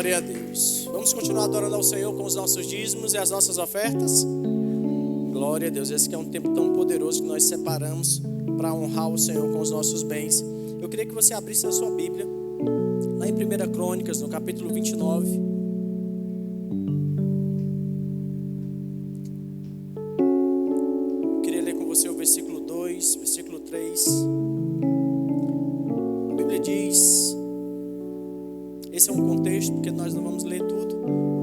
Glória a Deus. Vamos continuar adorando ao Senhor com os nossos dízimos e as nossas ofertas? Glória a Deus. Esse que é um tempo tão poderoso que nós separamos para honrar o Senhor com os nossos bens. Eu queria que você abrisse a sua Bíblia lá em 1 Crônicas, no capítulo 29. Eu queria ler com você o versículo 2, versículo 3. A Bíblia diz... Esse é um contexto, porque nós não vamos ler tudo.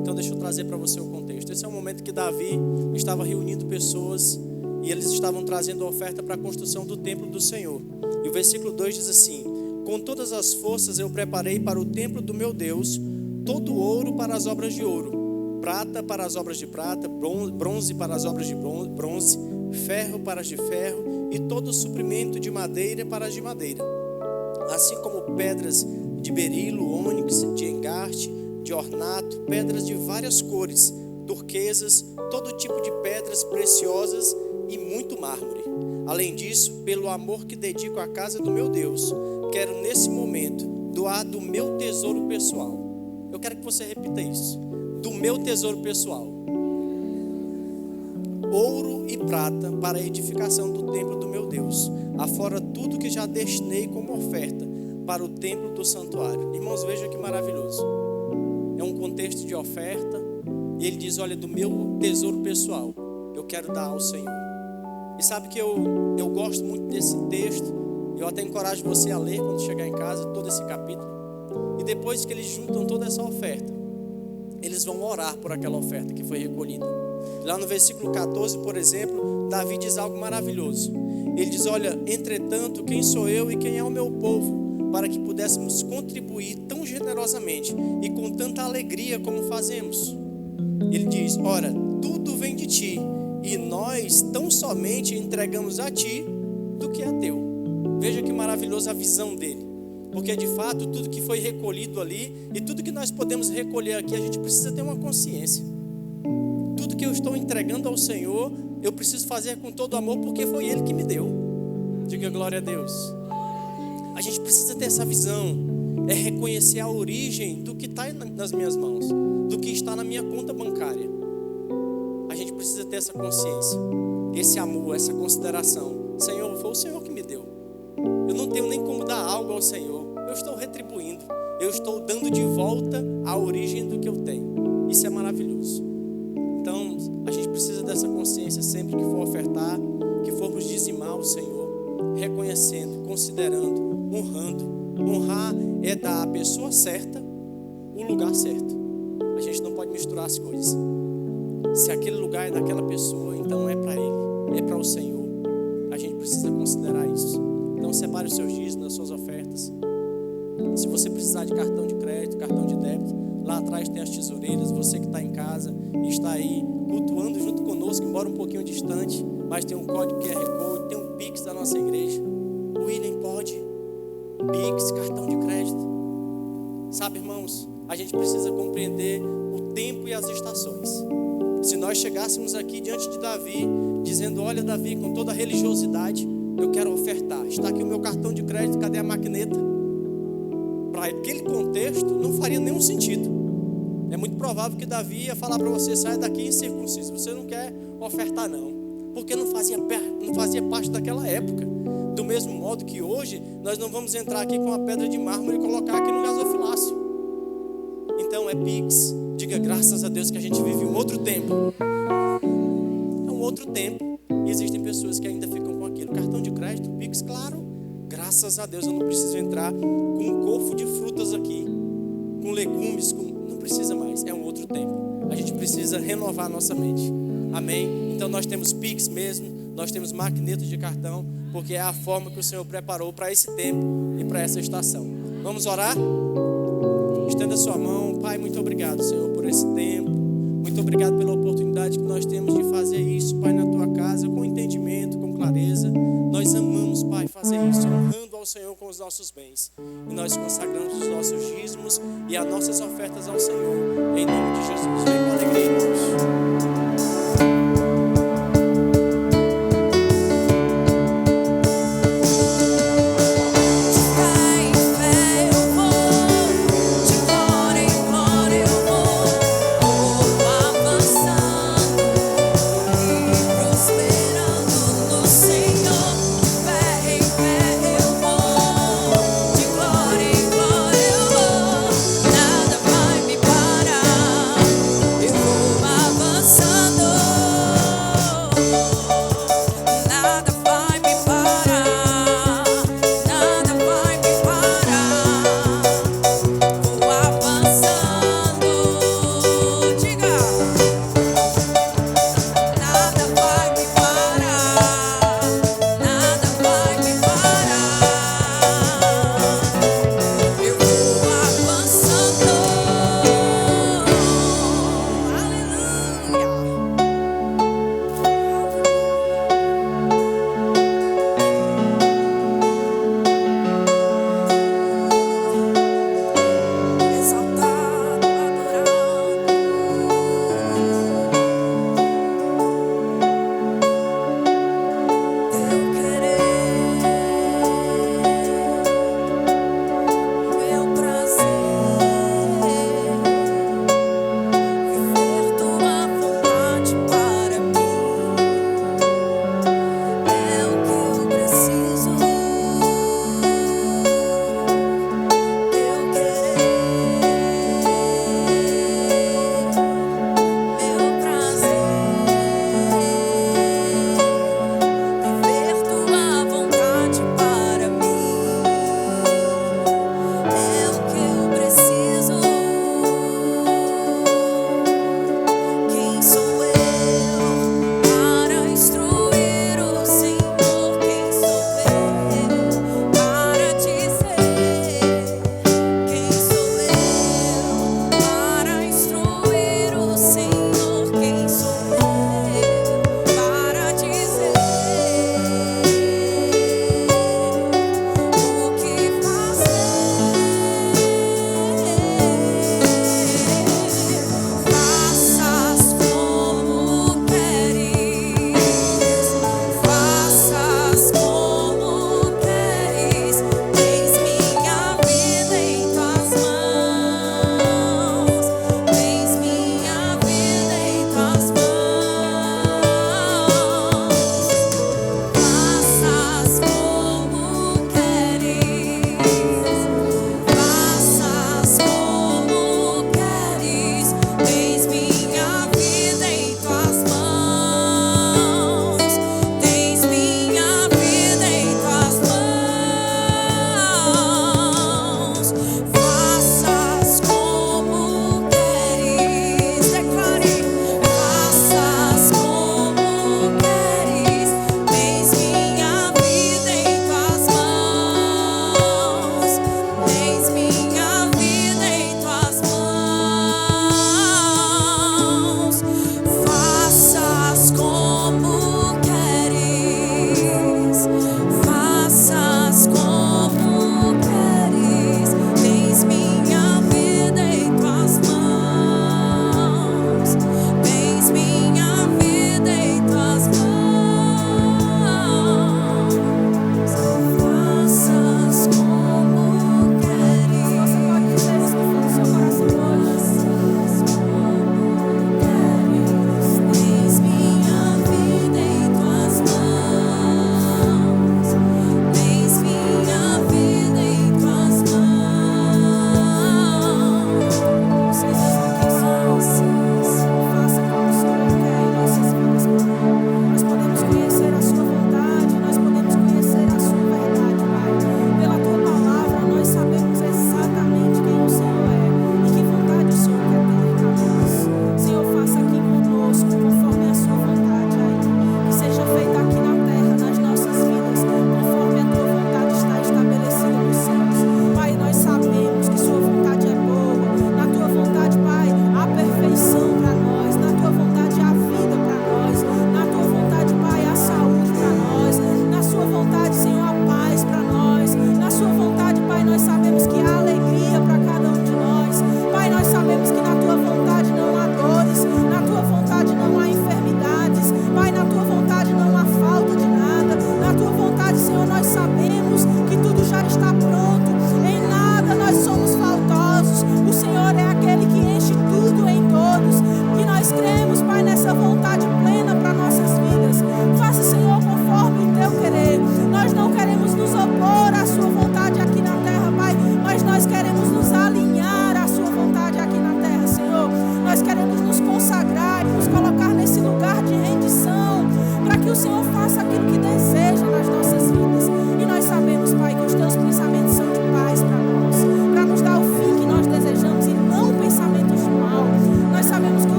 Então deixa eu trazer para você o contexto. Esse é o momento que Davi estava reunindo pessoas e eles estavam trazendo a oferta para a construção do templo do Senhor. E o versículo 2 diz assim: com todas as forças eu preparei para o templo do meu Deus todo o ouro para as obras de ouro, prata para as obras de prata, bronze para as obras de bronze, ferro para as de ferro e todo o suprimento de madeira para as de madeira, assim como pedras de berilo, ônix, de engarte, de ornato, pedras de várias cores, turquesas, todo tipo de pedras preciosas e muito mármore. Além disso, pelo amor que dedico à casa do meu Deus, quero nesse momento doar do meu tesouro pessoal. Eu quero que você repita isso. Do meu tesouro pessoal. Ouro e prata para a edificação do templo do meu Deus, afora tudo que já destinei como oferta para o templo do santuário. Irmãos, veja que maravilhoso. É um contexto de oferta. E ele diz, olha, do meu tesouro pessoal, eu quero dar ao Senhor. E sabe que eu gosto muito desse texto. Eu até encorajo você a ler quando chegar em casa, todo esse capítulo. E depois que eles juntam toda essa oferta, eles vão orar por aquela oferta que foi recolhida. Lá no versículo 14, por exemplo, Davi diz algo maravilhoso. Ele diz, olha, entretanto, quem sou eu e quem é o meu povo, para que pudéssemos contribuir tão generosamente e com tanta alegria como fazemos? Ele diz, ora, tudo vem de ti, e nós tão somente entregamos a ti do que é teu. Veja que maravilhosa a visão dele, porque de fato tudo que foi recolhido ali e tudo que nós podemos recolher aqui, a gente precisa ter uma consciência. Tudo que eu estou entregando ao Senhor, eu preciso fazer com todo amor, porque foi Ele que me deu. Diga glória a Deus. A gente precisa ter essa visão, é reconhecer a origem do que está nas minhas mãos, do que está na minha conta bancária. A gente precisa ter essa consciência, esse amor, essa consideração. Senhor, foi o Senhor que me deu. Eu não tenho nem como dar algo ao Senhor. Eu estou retribuindo, eu estou dando de volta a origem do que eu tenho. Isso é maravilhoso. Então, a gente precisa dessa consciência sempre que for ofertar, que formos dizimar o Senhor, reconhecendo, considerando, honrando. Honrar é dar à pessoa certa o lugar certo. A gente não pode misturar as coisas. Se aquele lugar é daquela pessoa, então é para Ele, é para o Senhor. A gente precisa considerar isso. Então separe os seus dízimos, as suas ofertas. Se você precisar de cartão de crédito, cartão de débito, lá atrás tem as tesoureiras. Você que está em casa e está aí cultuando junto conosco, embora um pouquinho distante, mas tem um código QR Code, tem um Pix da nossa igreja. O William pode, Pix, cartão de crédito. Sabe, irmãos, a gente precisa compreender o tempo e as estações. Se nós chegássemos aqui diante de Davi, dizendo, olha Davi, com toda a religiosidade, eu quero ofertar, está aqui o meu cartão de crédito, cadê a maquineta? Para aquele contexto não faria nenhum sentido. É muito provável que Davi ia falar para você, saia daqui incircunciso, você não quer ofertar não, porque não fazia parte daquela época. Do mesmo modo que hoje, nós não vamos entrar aqui com uma pedra de mármore e colocar aqui no gasofilácio. Então é Pix. Diga graças a Deus que a gente vive um outro tempo. É um outro tempo. E existem pessoas que ainda ficam com aquilo. Cartão de crédito, Pix, claro. Graças a Deus eu não preciso entrar com um cofo de frutas aqui, com legumes, não precisa mais. É um outro tempo. A gente precisa renovar a nossa mente. Amém? Então nós temos Pix mesmo, nós temos maquineta de cartão, porque é a forma que o Senhor preparou para esse tempo e para essa estação. Vamos orar? Estenda sua mão. Pai, muito obrigado, Senhor, por esse tempo. Muito obrigado pela oportunidade que nós temos de fazer isso, Pai, na Tua casa, com entendimento, com clareza. Nós amamos, Pai, fazer isso, honrando ao Senhor com os nossos bens. E nós consagramos os nossos dízimos e as nossas ofertas ao Senhor, em nome de Jesus. Vem com alegria, irmãos. Glória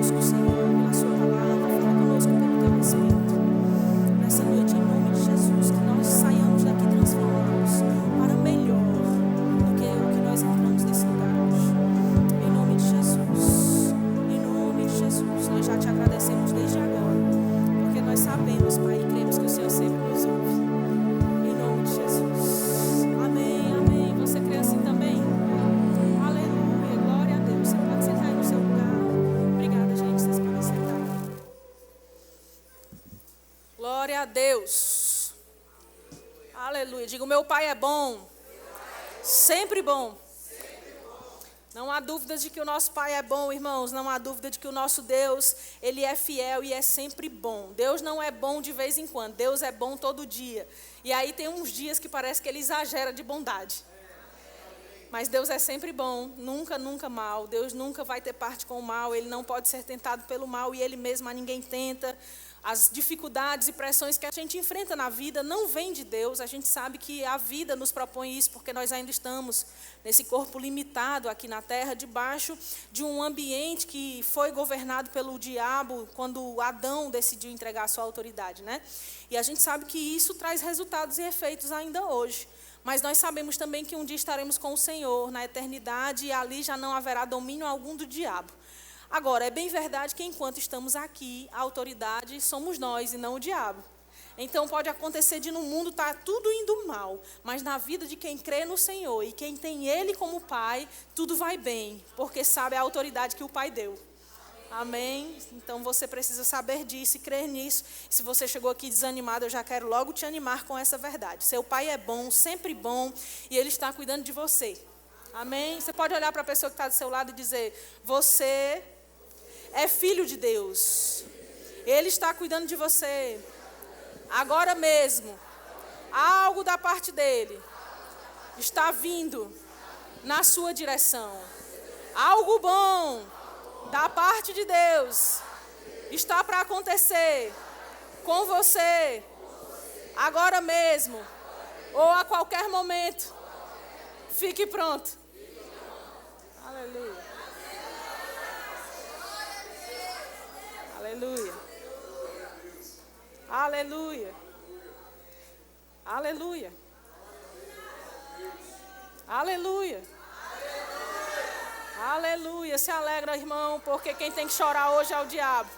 conosco, Senhor, pela sua palavra, fala conosco pelo teu Espírito. Nessa noite, em nome de Jesus, que nós saiamos daqui transformados para melhor do que o que nós entramos nesse lugar hoje. Em nome de Jesus, em nome de Jesus, nós já te agradecemos desde agora, porque nós sabemos, Pai, e cremos que o Senhor sempre nos ouve. Em nome de Jesus. Amém, amém. Você crê assim também? Aleluia, glória a Deus. Você pode sentar aí no seu lugar. Obrigada, gente. Vocês podem sentar. Glória a Deus. Aleluia. Diga, o meu Pai é bom. Sempre bom. Não há dúvida de que o nosso Pai é bom, irmãos. Não há dúvida de que o nosso Deus, Ele é fiel e é sempre bom. Deus não é bom de vez em quando. Deus é bom todo dia. E aí tem uns dias que parece que Ele exagera de bondade. Mas Deus é sempre bom, nunca, nunca mal. Deus nunca vai ter parte com o mal. Ele não pode ser tentado pelo mal e Ele mesmo a ninguém tenta. As dificuldades e pressões que a gente enfrenta na vida não vêm de Deus. A gente sabe que a vida nos propõe isso, porque nós ainda estamos nesse corpo limitado aqui na terra, debaixo de um ambiente que foi governado pelo diabo quando Adão decidiu entregar a sua autoridade, né? E a gente sabe que isso traz resultados e efeitos ainda hoje. Mas nós sabemos também que um dia estaremos com o Senhor na eternidade e ali já não haverá domínio algum do diabo. Agora, é bem verdade que enquanto estamos aqui, a autoridade somos nós e não o diabo. Então pode acontecer de no mundo estar tudo indo mal, mas na vida de quem crê no Senhor e quem tem Ele como Pai, tudo vai bem, porque sabe a autoridade que o Pai deu. Amém? Então você precisa saber disso e crer nisso. Se você chegou aqui desanimado, eu já quero logo te animar com essa verdade. Seu Pai é bom, sempre bom, e Ele está cuidando de você. Amém? Você pode olhar para a pessoa que está do seu lado e dizer, você é filho de Deus. Ele está cuidando de você. Agora mesmo, algo da parte dele está vindo na sua direção. Algo bom da parte de Deus está para acontecer com você agora mesmo ou a qualquer momento. Fique pronto. Aleluia. Aleluia. Aleluia. Aleluia. Aleluia. Aleluia. Se alegra, irmão, porque quem tem que chorar hoje é o diabo.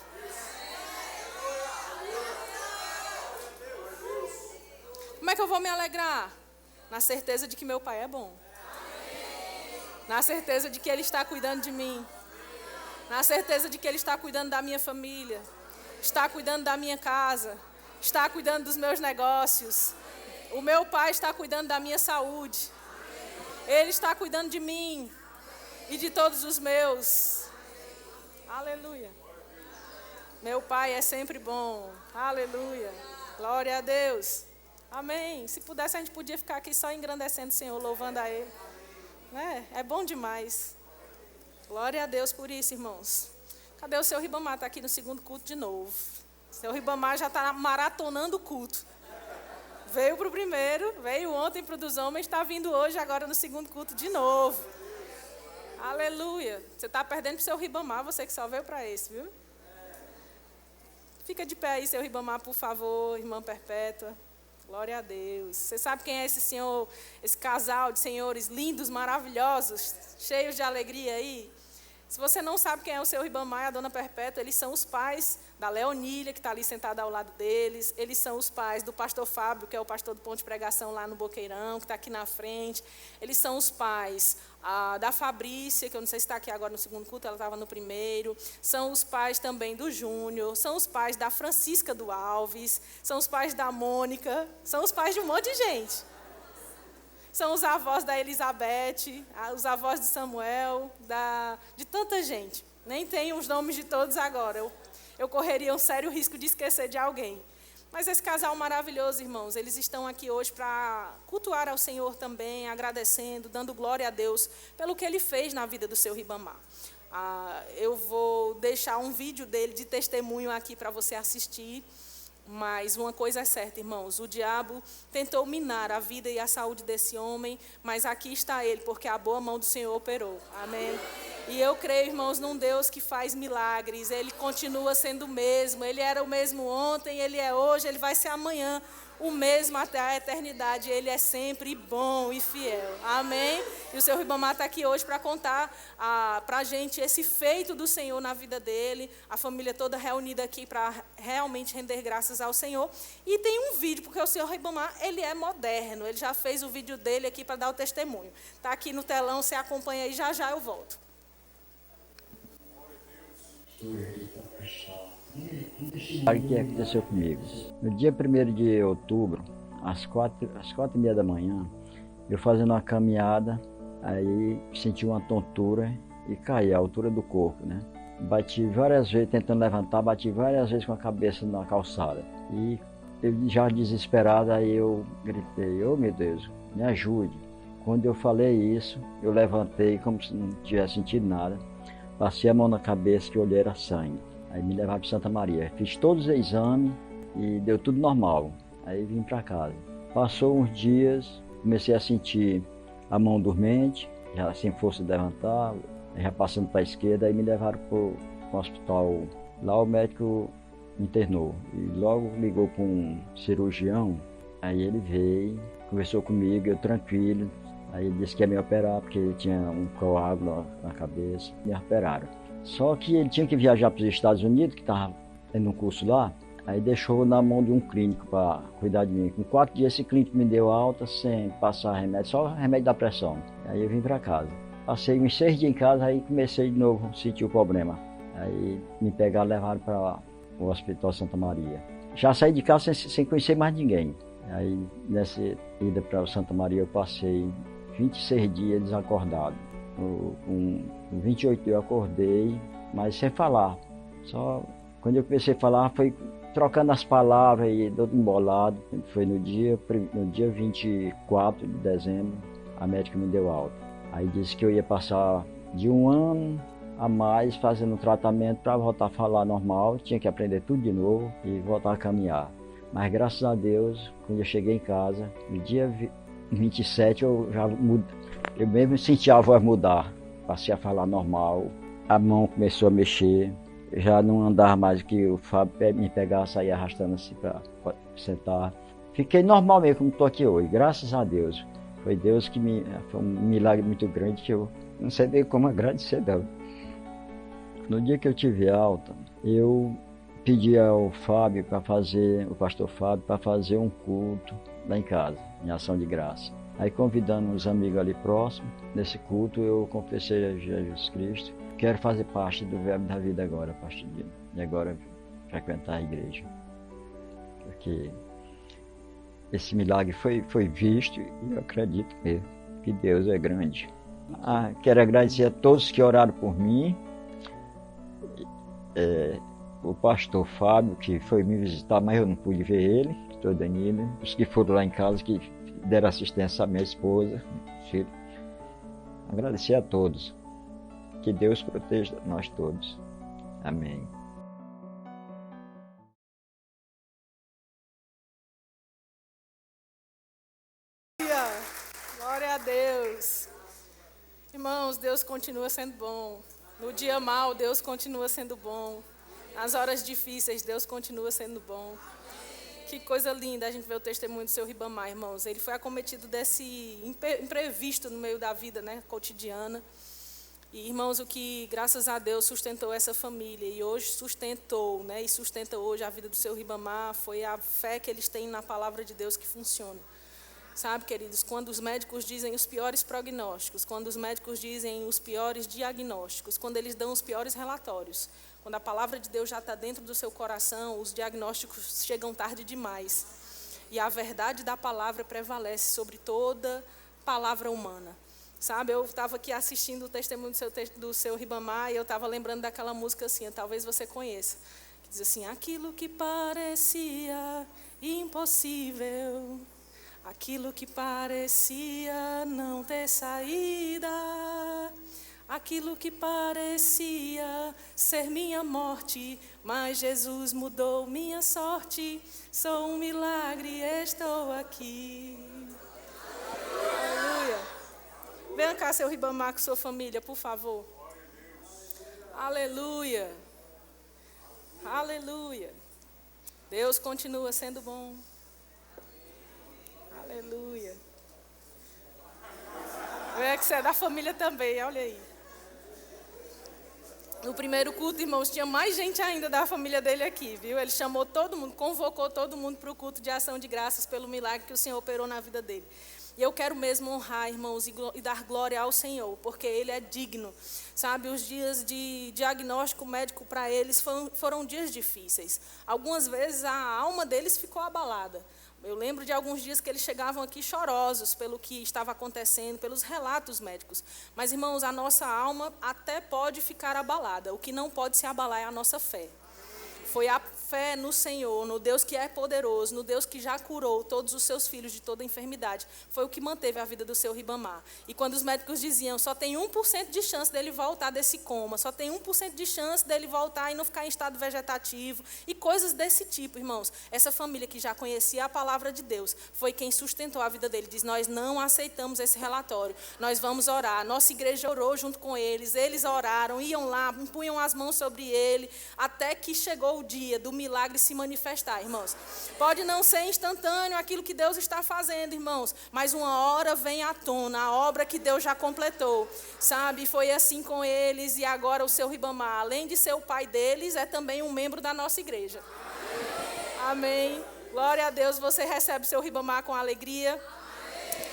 Como é que eu vou me alegrar? Na certeza de que meu Pai é bom. Na certeza de que Ele está cuidando de mim. Na certeza de que Ele está cuidando da minha família. Está cuidando da minha casa. Está cuidando dos meus negócios. O meu Pai está cuidando da minha saúde. Ele está cuidando de mim e de todos os meus. Aleluia. Meu Pai é sempre bom. Aleluia. Glória a Deus. Amém. Se pudesse, a gente podia ficar aqui só engrandecendo o Senhor, louvando a Ele. É bom demais. Glória a Deus por isso, irmãos. Cadê o seu Ribamar? Está aqui no segundo culto de novo. O seu Ribamar já está maratonando o culto. Veio para o primeiro, veio ontem para o dos homens, está vindo hoje, agora no segundo culto de novo. Aleluia. Você está perdendo para o seu Ribamar, você que só veio para esse, viu? Fica de pé aí, seu Ribamar, por favor, irmã Perpétua. Glória a Deus. Você sabe quem é esse senhor, esse casal de senhores lindos, maravilhosos, cheios de alegria aí? Se você não sabe quem é o seu Ribamar e a dona Perpétua, eles são os pais da Leonília, que está ali sentada ao lado deles. Eles são os pais do pastor Fábio, que é o pastor do Ponto de Pregação lá no Boqueirão, que está aqui na frente. Eles são os pais da Fabrícia, que eu não sei se está aqui agora no segundo culto, ela estava no primeiro. São os pais também do Júnior. São os pais da Francisca do Alves. São os pais da Mônica. São os pais de um monte de gente. São os avós da Elizabeth, os avós de Samuel, de tanta gente. Nem tenho os nomes de todos agora. Eu correria um sério risco de esquecer de alguém. Mas esse casal maravilhoso, irmãos, eles estão aqui hoje para cultuar ao Senhor também, agradecendo, dando glória a Deus pelo que Ele fez na vida do seu Ribamar. Eu vou deixar um vídeo dele de testemunho aqui para você assistir. Mas uma coisa é certa, irmãos, o diabo tentou minar a vida e a saúde desse homem, mas aqui está ele, porque a boa mão do Senhor operou. Amém? E eu creio, irmãos, num Deus que faz milagres. Ele continua sendo o mesmo. Ele era o mesmo ontem, ele é hoje, ele vai ser amanhã. O mesmo até a eternidade. Ele é sempre bom e fiel. Amém? E o seu Ribamar está aqui hoje para contar para a gente esse feito do Senhor na vida dele. A família toda reunida aqui para realmente render graças ao Senhor. E tem um vídeo, porque o seu Ribamar, ele é moderno. Ele já fez o vídeo dele aqui para dar o testemunho. Está aqui no telão, você acompanha aí, já já eu volto. O que aconteceu comigo? No dia 1º de outubro, às 4h30 da manhã, eu fazendo uma caminhada, aí senti uma tontura e caí à altura do corpo, né? Bati várias vezes, tentando levantar, bati várias vezes com a cabeça na calçada. E eu já desesperado, aí eu gritei, oh meu Deus, me ajude. Quando eu falei isso, eu levantei como se não tivesse sentido nada, passei a mão na cabeça que olhei era sangue. Aí me levaram para Santa Maria. Fiz todos os exames e deu tudo normal. Aí vim para casa. Passou uns dias, comecei a sentir a mão dormente, já sem força de levantar, já passando para a esquerda, aí me levaram para o hospital. Lá o médico me internou e logo ligou com um cirurgião. Aí ele veio, conversou comigo, eu tranquilo. Aí ele disse que ia me operar porque ele tinha um coágulo na cabeça. Me operaram. Só que ele tinha que viajar para os Estados Unidos, que estava tendo um curso lá, aí deixou na mão de um clínico para cuidar de mim. Com 4 dias esse clínico me deu alta sem passar remédio, só remédio da pressão. Aí eu vim para casa. Passei uns 6 dias em casa, aí comecei de novo a sentir o problema. Aí me pegaram e levaram para o Hospital Santa Maria. Já saí de casa sem conhecer mais ninguém. Aí nessa ida para Santa Maria eu passei 26 dias desacordado. Com 28 dias eu acordei, mas sem falar. Só quando eu comecei a falar foi trocando as palavras e todo embolado. Foi no dia 24 de dezembro, a médica me deu alta. Aí disse que eu ia passar de 1 ano a mais fazendo tratamento para voltar a falar normal. Tinha que aprender tudo de novo e voltar a caminhar. Mas graças a Deus, quando eu cheguei em casa, no dia 27 eu já mudei. Eu mesmo senti a voz mudar, passei a falar normal, a mão começou a mexer, eu já não andava mais que o Fábio me pegava, saía arrastando assim para sentar. Fiquei normal mesmo como estou aqui hoje, graças a Deus. Foi Deus que foi um milagre muito grande que eu não sei nem como agradecer não. No dia que eu tive alta, eu pedi ao Fábio para fazer, o pastor Fábio, para fazer um culto lá em casa, em ação de graça. Aí convidando os amigos ali próximos, nesse culto eu confessei a Jesus Cristo. Quero fazer parte do Verbo da Vida agora, pastor Dino. E agora frequentar a igreja. Porque esse milagre foi visto e eu acredito mesmo que Deus é grande. Quero agradecer a todos que oraram por mim. O pastor Fábio, que foi me visitar, mas eu não pude ver ele, o Danilo, os que foram lá em casa, que deram assistência à minha esposa, filho. Agradecer a todos. Que Deus proteja nós todos. Amém. Glória a Deus. Irmãos, Deus continua sendo bom. No dia mau, Deus continua sendo bom. Nas horas difíceis, Deus continua sendo bom. Que coisa linda a gente ver o testemunho do seu Ribamar, irmãos. Ele foi acometido desse imprevisto no meio da vida, né, cotidiana. E, irmãos, o que, graças a Deus, sustentou essa família e hoje sustentou, né, e sustenta hoje a vida do seu Ribamar, foi a fé que eles têm na palavra de Deus que funciona. Sabe, queridos, quando os médicos dizem os piores prognósticos, quando os médicos dizem os piores diagnósticos, quando eles dão os piores relatórios, quando a palavra de Deus já está dentro do seu coração, os diagnósticos chegam tarde demais. E a verdade da palavra prevalece sobre toda palavra humana. Sabe, eu estava aqui assistindo o testemunho do seu Ribamar e eu estava lembrando daquela música assim, talvez você conheça. Que diz assim, aquilo que parecia impossível, aquilo que parecia não ter saída, aquilo que parecia ser minha morte, mas Jesus mudou minha sorte, sou um milagre, estou aqui. Aleluia. Venha cá, seu Ribamar, com sua família, por favor. Aleluia. Aleluia. Deus continua sendo bom. Aleluia. É que você é da família também, olha aí. No primeiro culto, irmãos, tinha mais gente ainda da família dele aqui, viu? Ele chamou todo mundo, convocou todo mundo para o culto de ação de graças pelo milagre que o Senhor operou na vida dele. E eu quero mesmo honrar, irmãos, e dar glória ao Senhor, porque Ele é digno. Sabe, os dias de diagnóstico médico para eles foram dias difíceis. Algumas vezes a alma deles ficou abalada. Eu lembro de alguns dias que eles chegavam aqui chorosos pelo que estava acontecendo, pelos relatos médicos. Mas, irmãos, a nossa alma até pode ficar abalada. O que não pode se abalar é a nossa fé. Foi a fé no Senhor, no Deus que é poderoso, no Deus que já curou todos os seus filhos de toda enfermidade. Foi o que manteve a vida do seu Ribamar. E quando os médicos diziam, só tem 1% de chance dele voltar desse coma, só tem 1% de chance dele voltar e não ficar em estado vegetativo, e coisas desse tipo, irmãos. Essa família que já conhecia a palavra de Deus, foi quem sustentou a vida dele. Diz, nós não aceitamos esse relatório, nós vamos orar. Nossa igreja orou junto com eles oraram, iam lá, punham as mãos sobre ele, até que chegou o dia do milagre se manifestar, irmãos. Pode não ser instantâneo aquilo que Deus está fazendo, irmãos, mas uma hora vem à tona a obra que Deus já completou, sabe? Foi assim com eles, e agora o seu Ribamar, além de ser o pai deles, é também um membro da nossa igreja. Amém. Glória a Deus, você recebe seu Ribamar com alegria.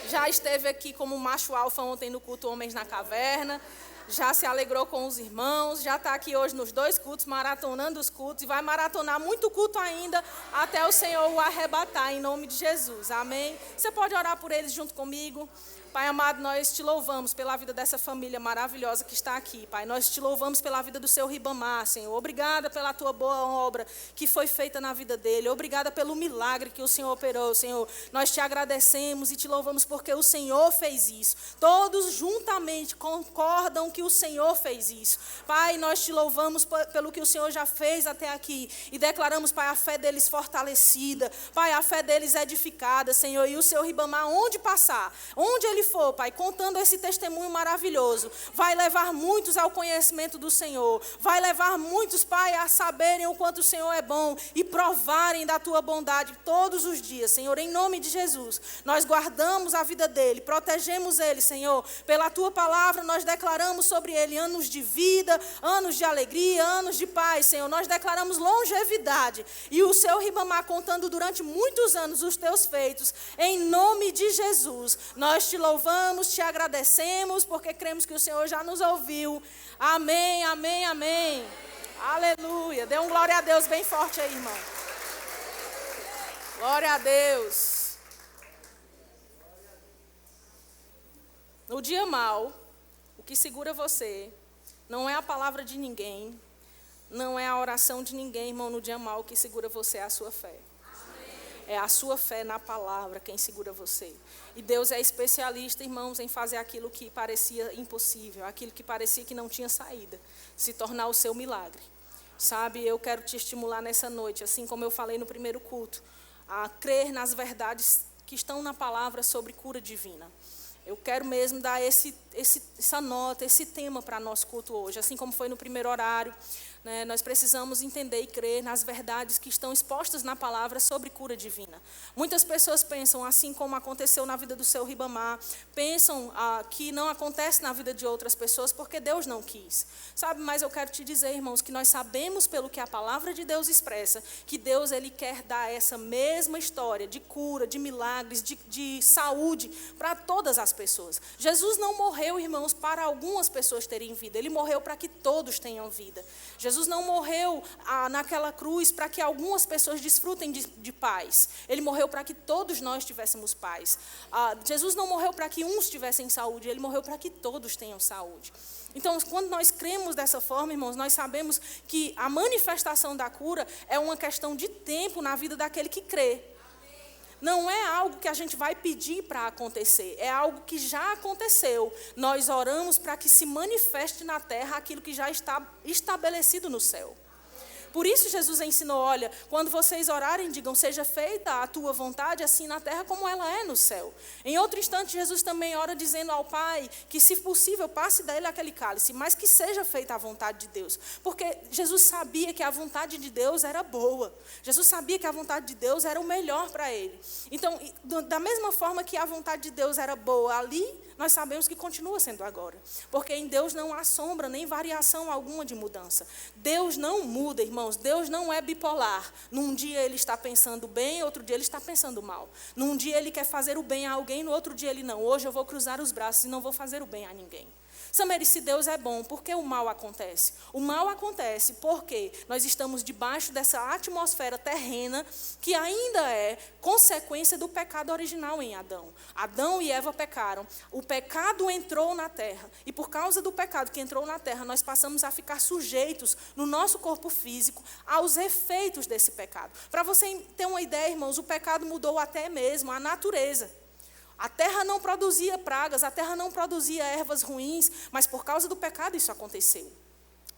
Já esteve aqui como macho alfa ontem no culto Homens na Caverna. Já se alegrou com os irmãos, já está aqui hoje nos 2 cultos, maratonando os cultos, e vai maratonar muito culto ainda, até o Senhor o arrebatar, em nome de Jesus, amém? Você pode orar por eles junto comigo? Pai amado, nós te louvamos pela vida dessa família maravilhosa que está aqui, Pai. Nós te louvamos pela vida do seu Ribamar, Senhor. Obrigada pela tua boa obra que foi feita na vida dele. Obrigada pelo milagre que o Senhor operou, Senhor. Nós te agradecemos e te louvamos porque o Senhor fez isso. Todos juntamente concordam que o Senhor fez isso. Pai, nós te louvamos pelo que o Senhor já fez até aqui e declaramos, Pai, a fé deles fortalecida. Pai, a fé deles edificada, Senhor. E o seu Ribamar, onde passar, onde ele for, Pai, contando esse testemunho maravilhoso, vai levar muitos ao conhecimento do Senhor, vai levar muitos, Pai, a saberem o quanto o Senhor é bom e provarem da tua bondade todos os dias, Senhor, em nome de Jesus. Nós guardamos a vida dele, protegemos ele, Senhor, pela tua palavra nós declaramos sobre ele anos de vida, anos de alegria, anos de paz, Senhor. Nós declaramos longevidade e o seu Ribamar contando durante muitos anos os teus feitos, em nome de Jesus. Nós te louvamos, te agradecemos, porque cremos que o Senhor já nos ouviu. Amém, amém, amém. Aleluia. Dê um glória a Deus bem forte aí, irmão. Glória a Deus. No dia mau, o que segura você não é a palavra de ninguém, não é a oração de ninguém, irmão. No dia mau, o que segura você é a sua fé. É a sua fé na palavra quem segura você. E Deus é especialista, irmãos, em fazer aquilo que parecia impossível, aquilo que parecia que não tinha saída, se tornar o seu milagre. Sabe, eu quero te estimular nessa noite, assim como eu falei no primeiro culto, a crer nas verdades que estão na palavra sobre cura divina. Eu quero mesmo dar essa nota, esse tema para nosso culto hoje, assim como foi no primeiro horário. Né, nós precisamos entender e crer nas verdades que estão expostas na palavra sobre cura divina. Muitas pessoas pensam, assim como aconteceu na vida do seu Ribamar, pensam que não acontece na vida de outras pessoas porque Deus não quis. Sabe, mas eu quero te dizer, irmãos, que nós sabemos pelo que a palavra de Deus expressa, que Deus ele quer dar essa mesma história de cura, de milagres, de saúde para todas as pessoas. Jesus não morreu, irmãos, para algumas pessoas terem vida, ele morreu para que todos tenham vida. Jesus não morreu naquela cruz para que algumas pessoas desfrutem de paz. Ele morreu para que todos nós tivéssemos paz. Jesus não morreu para que uns tivessem saúde, ele morreu para que todos tenham saúde. Então, quando nós cremos dessa forma, irmãos, nós sabemos que a manifestação da cura é uma questão de tempo na vida daquele que crê. Não é algo que a gente vai pedir para acontecer, é algo que já aconteceu. Nós oramos para que se manifeste na terra aquilo que já está estabelecido no céu. Por isso Jesus ensinou, olha, quando vocês orarem, digam, seja feita a tua vontade, assim na terra como ela é no céu. Em outro instante, Jesus também ora dizendo ao Pai que, se possível, passe dele aquele cálice, mas que seja feita a vontade de Deus. Porque Jesus sabia que a vontade de Deus era boa. Jesus sabia que a vontade de Deus era o melhor para ele. Então, da mesma forma que a vontade de Deus era boa ali, nós sabemos que continua sendo agora. Porque em Deus não há sombra, nem variação alguma de mudança. Deus não muda, irmãos. Deus não é bipolar. Num dia ele está pensando bem, outro dia ele está pensando mal. Num dia ele quer fazer o bem a alguém, no outro dia ele não. Hoje eu vou cruzar os braços e não vou fazer o bem a ninguém. Sameri, se Deus é bom, por que o mal acontece? O mal acontece porque nós estamos debaixo dessa atmosfera terrena que ainda é consequência do pecado original em Adão. Adão e Eva pecaram. O pecado entrou na terra. E por causa do pecado que entrou na terra, nós passamos a ficar sujeitos no nosso corpo físico aos efeitos desse pecado. Para você ter uma ideia, irmãos, o pecado mudou até mesmo a natureza. A terra não produzia pragas, a terra não produzia ervas ruins, mas por causa do pecado isso aconteceu.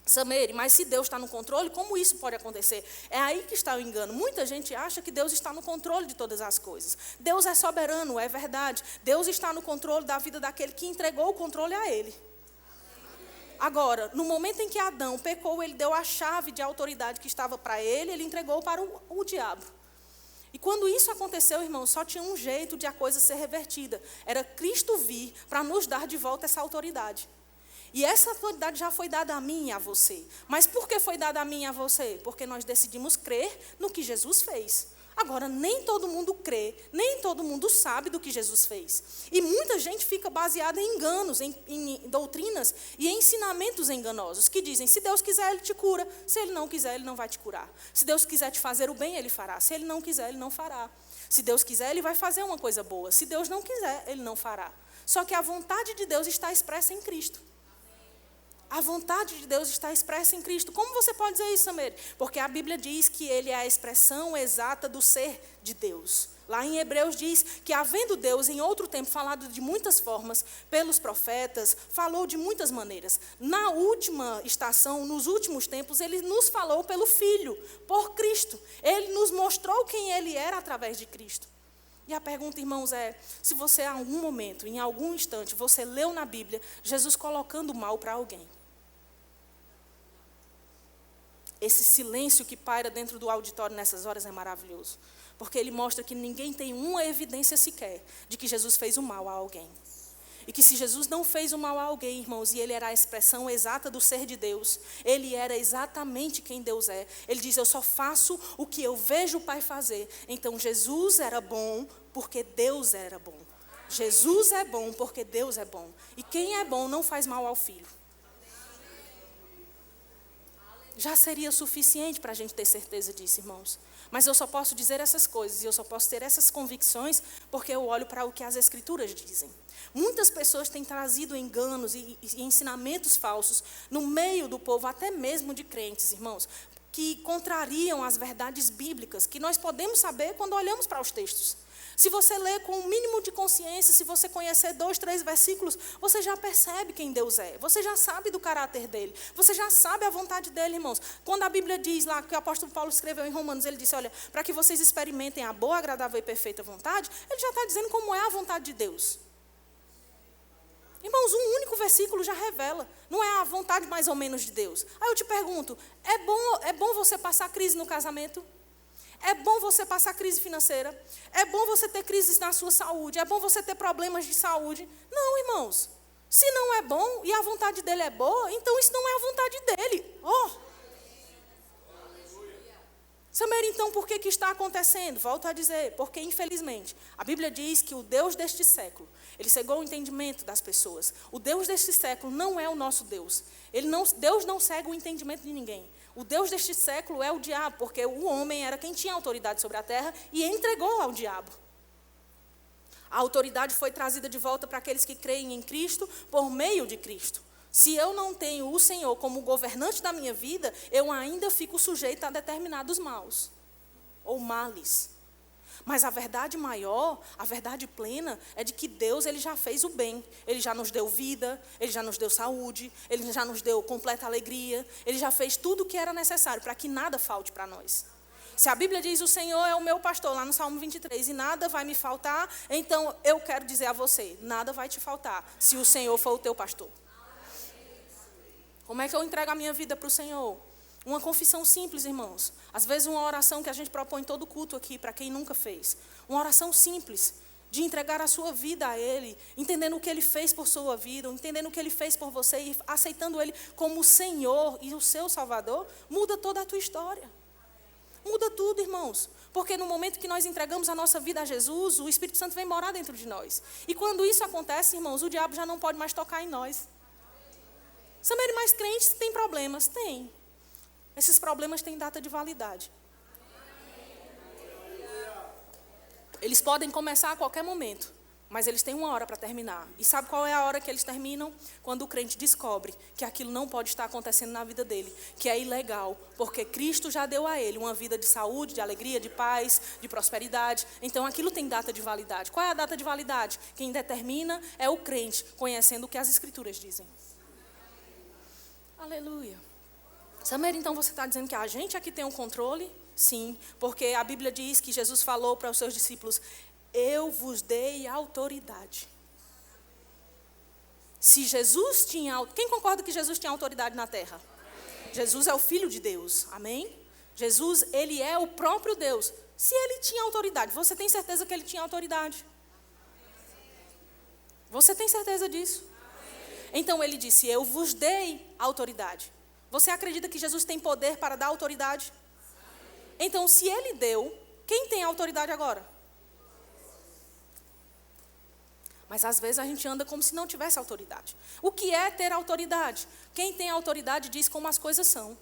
Sameri, mas se Deus está no controle, como isso pode acontecer? É aí que está o engano. Muita gente acha que Deus está no controle de todas as coisas. Deus é soberano, é verdade. Deus está no controle da vida daquele que entregou o controle a ele. Agora, no momento em que Adão pecou, ele deu a chave de autoridade que estava para ele, ele entregou para o diabo. E quando isso aconteceu, irmãos, só tinha um jeito de a coisa ser revertida. Era Cristo vir para nos dar de volta essa autoridade. E essa autoridade já foi dada a mim e a você. Mas por que foi dada a mim e a você? Porque nós decidimos crer no que Jesus fez. Agora, nem todo mundo crê, nem todo mundo sabe do que Jesus fez. E muita gente fica baseada em enganos, em doutrinas e em ensinamentos enganosos, que dizem, se Deus quiser, Ele te cura. Se Ele não quiser, Ele não vai te curar. Se Deus quiser te fazer o bem, Ele fará. Se Ele não quiser, Ele não fará. Se Deus quiser, Ele vai fazer uma coisa boa. Se Deus não quiser, Ele não fará. Só que a vontade de Deus está expressa em Cristo. A vontade de Deus está expressa em Cristo. Como você pode dizer isso, Sameri? Porque a Bíblia diz que Ele é a expressão exata do ser de Deus. Lá em Hebreus diz que, havendo Deus em outro tempo falado de muitas formas, pelos profetas, falou de muitas maneiras. Na última estação, nos últimos tempos, Ele nos falou pelo Filho, por Cristo. Ele nos mostrou quem Ele era através de Cristo. E a pergunta, irmãos, é, se você em algum momento, em algum instante, você leu na Bíblia Jesus colocando mal para alguém. Esse silêncio que paira dentro do auditório nessas horas é maravilhoso. Porque ele mostra que ninguém tem uma evidência sequer de que Jesus fez o mal a alguém. E que se Jesus não fez o mal a alguém, irmãos, e Ele era a expressão exata do ser de Deus, Ele era exatamente quem Deus é. Ele diz, eu só faço o que eu vejo o Pai fazer. Então Jesus era bom porque Deus era bom. Jesus é bom porque Deus é bom. E quem é bom não faz mal ao filho. Já seria suficiente para a gente ter certeza disso, irmãos. Mas eu só posso dizer essas coisas e eu só posso ter essas convicções porque eu olho para o que as Escrituras dizem. Muitas pessoas têm trazido enganos e ensinamentos falsos no meio do povo, até mesmo de crentes, irmãos, que contrariam as verdades bíblicas, que nós podemos saber quando olhamos para os textos. Se você ler com o mínimo de consciência, se você conhecer 2, 3 versículos, você já percebe quem Deus é. Você já sabe do caráter dele. Você já sabe a vontade dele, irmãos. Quando a Bíblia diz lá, que o apóstolo Paulo escreveu em Romanos, ele disse, olha, para que vocês experimentem a boa, agradável e perfeita vontade, ele já está dizendo como é a vontade de Deus. Irmãos, um único versículo já revela. Não é a vontade mais ou menos de Deus. Aí eu te pergunto, é bom você passar crise no casamento? É bom você passar crise financeira? É bom você ter crises na sua saúde? É bom você ter problemas de saúde? Não, irmãos. Se não é bom e a vontade dele é boa, então isso não é a vontade dele. Sameri, então, por que está acontecendo? Volto a dizer, porque infelizmente, a Bíblia diz que o Deus deste século, ele cegou o entendimento das pessoas. O Deus deste século não é o nosso Deus. Deus não cega o entendimento de ninguém. O Deus deste século é o diabo, porque o homem era quem tinha autoridade sobre a terra e entregou ao diabo. A autoridade foi trazida de volta para aqueles que creem em Cristo por meio de Cristo. Se eu não tenho o Senhor como governante da minha vida, eu ainda fico sujeito a determinados maus ou males. Mas a verdade maior, a verdade plena, é de que Deus, Ele já fez o bem. Ele já nos deu vida, Ele já nos deu saúde, Ele já nos deu completa alegria. Ele já fez tudo o que era necessário para que nada falte para nós. Se a Bíblia diz, o Senhor é o meu pastor, lá no Salmo 23, e nada vai me faltar, então eu quero dizer a você, nada vai te faltar, se o Senhor for o teu pastor. Como é que eu entrego a minha vida para o Senhor? Uma confissão simples, irmãos. Às vezes uma oração que a gente propõe todo culto aqui, para quem nunca fez. Uma oração simples, de entregar a sua vida a Ele, entendendo o que Ele fez por sua vida, entendendo o que Ele fez por você e aceitando Ele como o Senhor e o seu Salvador, muda toda a tua história. Muda tudo, irmãos. Porque no momento que nós entregamos a nossa vida a Jesus, o Espírito Santo vem morar dentro de nós. E quando isso acontece, irmãos, o diabo já não pode mais tocar em nós. Samir, mais crentes têm problemas? Tem. Esses problemas têm data de validade. Eles podem começar a qualquer momento, mas eles têm uma hora para terminar. E sabe qual é a hora que eles terminam? Quando o crente descobre que aquilo não pode estar acontecendo na vida dele, que é ilegal, porque Cristo já deu a ele uma vida de saúde, de alegria, de paz, de prosperidade. Então aquilo tem data de validade. Qual é a data de validade? Quem determina é o crente, conhecendo o que as Escrituras dizem. Aleluia. Samir, então você está dizendo que a gente aqui tem o controle? Sim, porque a Bíblia diz que Jesus falou para os seus discípulos, eu vos dei autoridade. Se Jesus tinha... Quem concorda que Jesus tinha autoridade na terra? Amém. Jesus é o Filho de Deus, amém? Jesus, Ele é o próprio Deus. Se Ele tinha autoridade, você tem certeza que Ele tinha autoridade? Você tem certeza disso? Amém. Então Ele disse, eu vos dei autoridade. Você acredita que Jesus tem poder para dar autoridade? Então, se Ele deu, quem tem autoridade agora? Mas às vezes a gente anda como se não tivesse autoridade. O que é ter autoridade? Quem tem autoridade diz como as coisas são.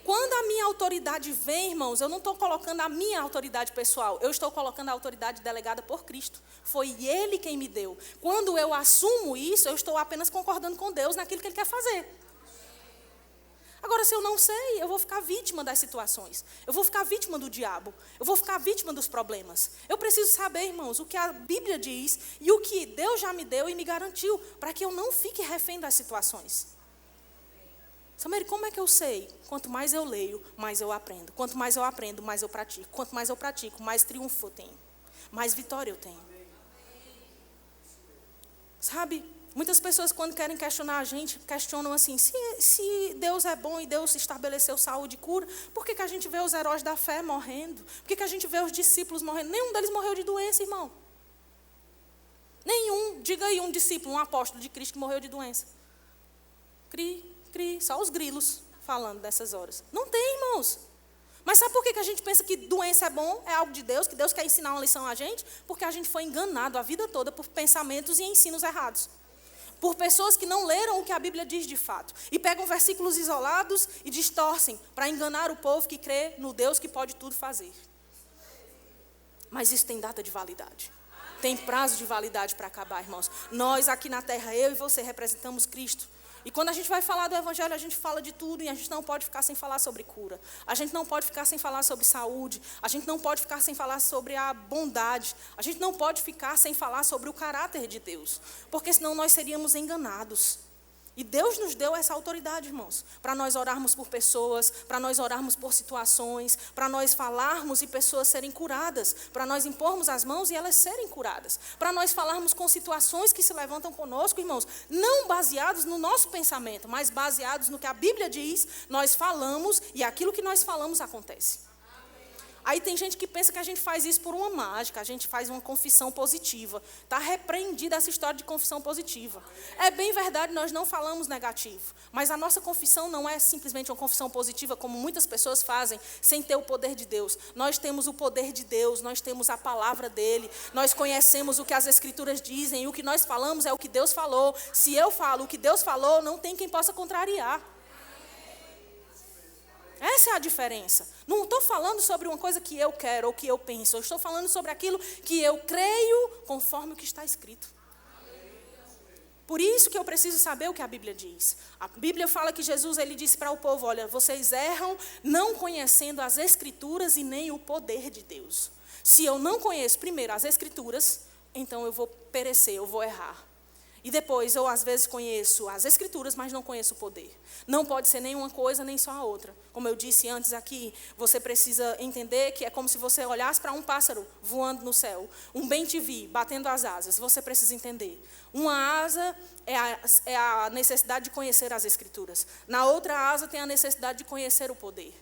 Quando a minha autoridade vem, irmãos, eu não estou colocando a minha autoridade pessoal, eu estou colocando a autoridade delegada por Cristo. Foi Ele quem me deu. Quando eu assumo isso, eu estou apenas concordando com Deus naquilo que Ele quer fazer. Agora, se eu não sei, eu vou ficar vítima das situações. Eu vou ficar vítima do diabo. Eu vou ficar vítima dos problemas. Eu preciso saber, irmãos, o que a Bíblia diz e o que Deus já me deu e me garantiu, para que eu não fique refém das situações. Samir, como é que eu sei? Quanto mais eu leio, mais eu aprendo. Quanto mais eu aprendo, mais eu pratico. Quanto mais eu pratico, mais triunfo eu tenho. Mais vitória eu tenho. Sabe? Muitas pessoas, quando querem questionar a gente, questionam assim, se Deus é bom e Deus estabeleceu saúde e cura, por que a gente vê os heróis da fé morrendo? Por que a gente vê os discípulos morrendo? Nenhum deles morreu de doença, irmão. Nenhum. Diga aí um discípulo, um apóstolo de Cristo que morreu de doença. Só os grilos falando dessas horas. Não tem, irmãos. Mas sabe por que a gente pensa que doença é bom, é algo de Deus, que Deus quer ensinar uma lição a gente? Porque a gente foi enganado a vida toda por pensamentos e ensinos errados. Por pessoas que não leram o que a Bíblia diz de fato. E pegam versículos isolados e distorcem para enganar o povo que crê no Deus que pode tudo fazer. Mas isso tem data de validade. Tem prazo de validade para acabar, irmãos. Nós aqui na terra, eu e você, representamos Cristo. E quando a gente vai falar do Evangelho, a gente fala de tudo e a gente não pode ficar sem falar sobre cura. A gente não pode ficar sem falar sobre saúde. A gente não pode ficar sem falar sobre a bondade. A gente não pode ficar sem falar sobre o caráter de Deus. Porque senão nós seríamos enganados. E Deus nos deu essa autoridade, irmãos, para nós orarmos por pessoas, para nós orarmos por situações, para nós falarmos e pessoas serem curadas, para nós impormos as mãos e elas serem curadas, para nós falarmos com situações que se levantam conosco, irmãos, não baseados no nosso pensamento, mas baseados no que a Bíblia diz, nós falamos e aquilo que nós falamos acontece. Aí tem gente que pensa que a gente faz isso por uma mágica, a gente faz uma confissão positiva. Está repreendida essa história de confissão positiva. É bem verdade, nós não falamos negativo. Mas a nossa confissão não é simplesmente uma confissão positiva, como muitas pessoas fazem, sem ter o poder de Deus. Nós temos o poder de Deus, nós temos a palavra dEle, nós conhecemos o que as Escrituras dizem, e o que nós falamos é o que Deus falou. Se eu falo o que Deus falou, não tem quem possa contrariar. Essa é a diferença. Não estou falando sobre uma coisa que eu quero ou que eu penso. Eu estou falando sobre aquilo que eu creio conforme o que está escrito. Por isso que eu preciso saber o que a Bíblia diz. A Bíblia fala que Jesus ele disse para o povo, olha, vocês erram não conhecendo as Escrituras e nem o poder de Deus. Se eu não conheço primeiro as Escrituras, então eu vou perecer, eu vou errar. E depois eu às vezes conheço as Escrituras, mas não conheço o poder. Não pode ser nenhuma coisa, nem só a outra. Como eu disse antes aqui, você precisa entender que é como se você olhasse para um pássaro voando no céu. Um bem-te-vi, batendo as asas. Você precisa entender. Uma asa é a necessidade de conhecer as Escrituras. Na outra asa tem a necessidade de conhecer o poder.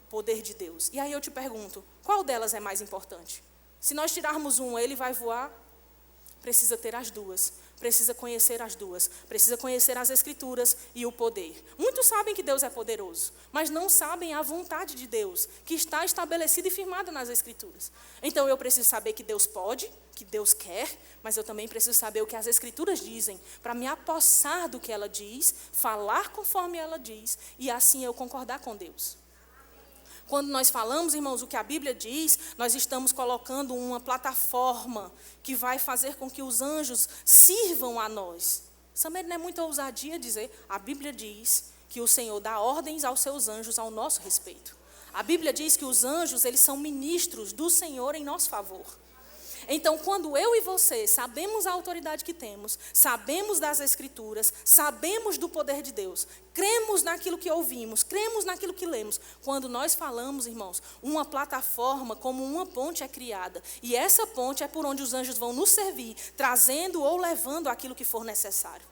O poder de Deus. E aí eu te pergunto, qual delas é mais importante? Se nós tirarmos uma, ele vai voar? Precisa ter as duas. Precisa conhecer as duas. Precisa conhecer as Escrituras e o poder. Muitos sabem que Deus é poderoso, mas não sabem a vontade de Deus, que está estabelecida e firmada nas Escrituras. Então eu preciso saber que Deus pode, que Deus quer, mas eu também preciso saber o que as Escrituras dizem, para me apossar do que ela diz, falar conforme ela diz, e assim eu concordar com Deus. Quando nós falamos, irmãos, o que a Bíblia diz, nós estamos colocando uma plataforma que vai fazer com que os anjos sirvam a nós. Samuel, não é muita ousadia dizer, a Bíblia diz que o Senhor dá ordens aos seus anjos ao nosso respeito. A Bíblia diz que os anjos, eles são ministros do Senhor em nosso favor. Então, quando eu e você sabemos a autoridade que temos, sabemos das Escrituras, sabemos do poder de Deus, cremos naquilo que ouvimos, cremos naquilo que lemos, quando nós falamos, irmãos, uma plataforma como uma ponte é criada, e essa ponte é por onde os anjos vão nos servir, trazendo ou levando aquilo que for necessário.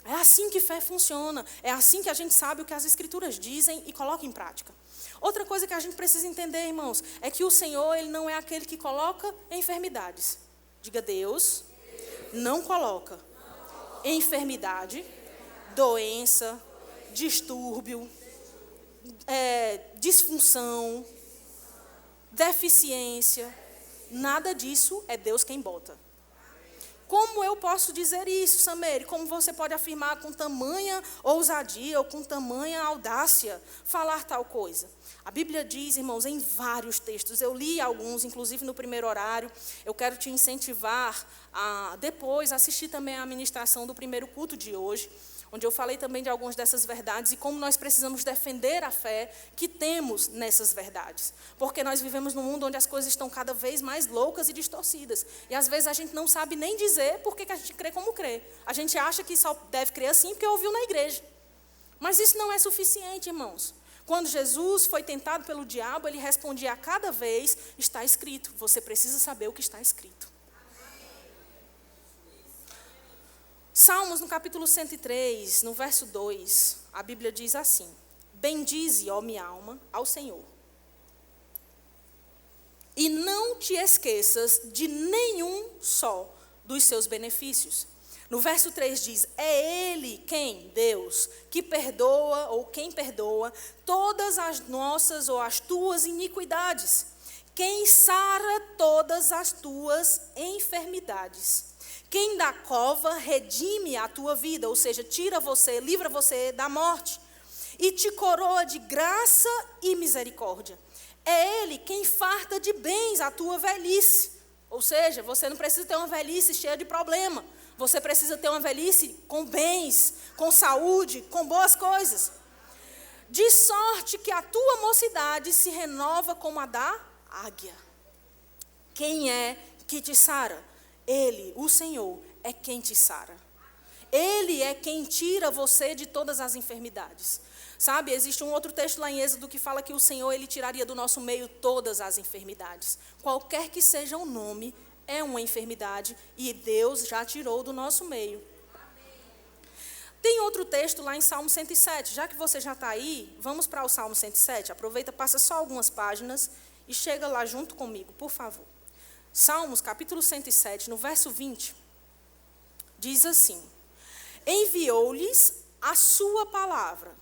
É assim que fé funciona, é assim que a gente sabe o que as Escrituras dizem e coloca em prática. Outra coisa que a gente precisa entender, irmãos, é que o Senhor, Ele não é aquele que coloca enfermidades. Diga, Deus não coloca enfermidade, doença, distúrbio, disfunção, deficiência. Nada disso é Deus quem bota. Como eu posso dizer isso, Samere? Como você pode afirmar com tamanha ousadia ou com tamanha audácia falar tal coisa? A Bíblia diz, irmãos, em vários textos, eu li alguns, inclusive no primeiro horário, eu quero te incentivar a depois assistir também a ministração do primeiro culto de hoje, onde eu falei também de algumas dessas verdades e como nós precisamos defender a fé que temos nessas verdades. Porque nós vivemos num mundo onde as coisas estão cada vez mais loucas e distorcidas. E às vezes a gente não sabe nem dizer por que a gente crê como crê. A gente acha que só deve crer assim porque ouviu na igreja. Mas isso não é suficiente, irmãos. Quando Jesus foi tentado pelo diabo, ele respondia a cada vez, está escrito. Você precisa saber o que está escrito. Salmos, no capítulo 103, no verso 2, a Bíblia diz assim: bendize, ó minha alma, ao Senhor. E não te esqueças de nenhum só dos seus benefícios. No verso 3 diz, é Ele quem? Deus, que perdoa ou quem perdoa todas as nossas ou as tuas iniquidades. Quem sara todas as tuas enfermidades. Quem da cova redime a tua vida, ou seja, tira você, livra você da morte, e te coroa de graça e misericórdia. É Ele quem farta de bens a tua velhice, ou seja, você não precisa ter uma velhice cheia de problema, você precisa ter uma velhice com bens, com saúde, com boas coisas. De sorte que a tua mocidade se renova como a da águia. Quem é que te sara? Ele, o Senhor, é quem te sara. Ele é quem tira você de todas as enfermidades. Sabe, existe um outro texto lá em Êxodo que fala que o Senhor, Ele tiraria do nosso meio todas as enfermidades. Qualquer que seja o nome, é uma enfermidade e Deus já tirou do nosso meio. Tem outro texto lá em Salmo 107. Já que você já está aí, vamos para o Salmo 107. Aproveita, passa só algumas páginas e chega lá junto comigo, por favor. Salmos, capítulo 107, no verso 20, diz assim: enviou-lhes a sua palavra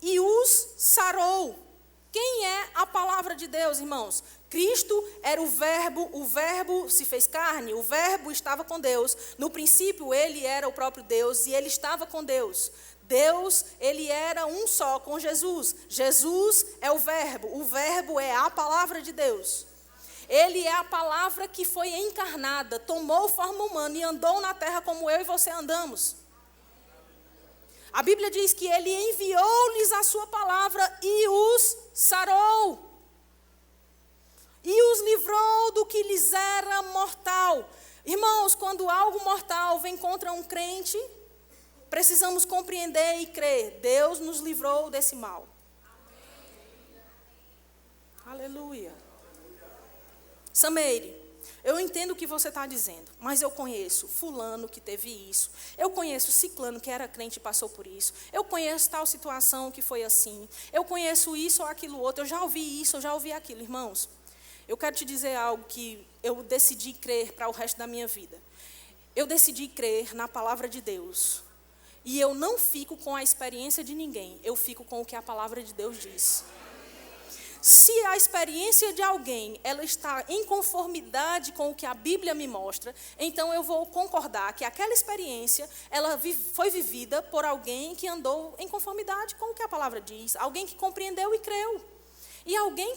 e os sarou. Quem é a palavra de Deus, irmãos? Cristo era o verbo se fez carne, o verbo estava com Deus. No princípio, ele era o próprio Deus e ele estava com Deus. Deus, ele era um só com Jesus. Jesus é o verbo é a palavra de Deus. Ele é a palavra que foi encarnada, tomou forma humana e andou na terra como eu e você andamos. A Bíblia diz que ele enviou-lhes a sua palavra e os sarou. que lhes era mortal. Irmãos, quando algo mortal vem contra um crente, precisamos compreender e crer. Deus nos livrou desse mal. Aleluia. Sameire, eu entendo o que você está dizendo, mas eu conheço fulano que teve isso. Eu conheço ciclano que era crente e passou por isso. Eu conheço tal situação que foi assim. Eu conheço isso ou aquilo outro. Eu já ouvi isso, eu já ouvi aquilo. Irmãos, eu quero te dizer algo que eu decidi crer para o resto da minha vida. Eu decidi crer na palavra de Deus. E eu não fico com a experiência de ninguém. Eu fico com o que a palavra de Deus diz. Se a experiência de alguém ela está em conformidade com o que a Bíblia me mostra, então eu vou concordar que aquela experiência ela foi vivida por alguém que andou em conformidade com o que a palavra diz, alguém que compreendeu e creu, e alguém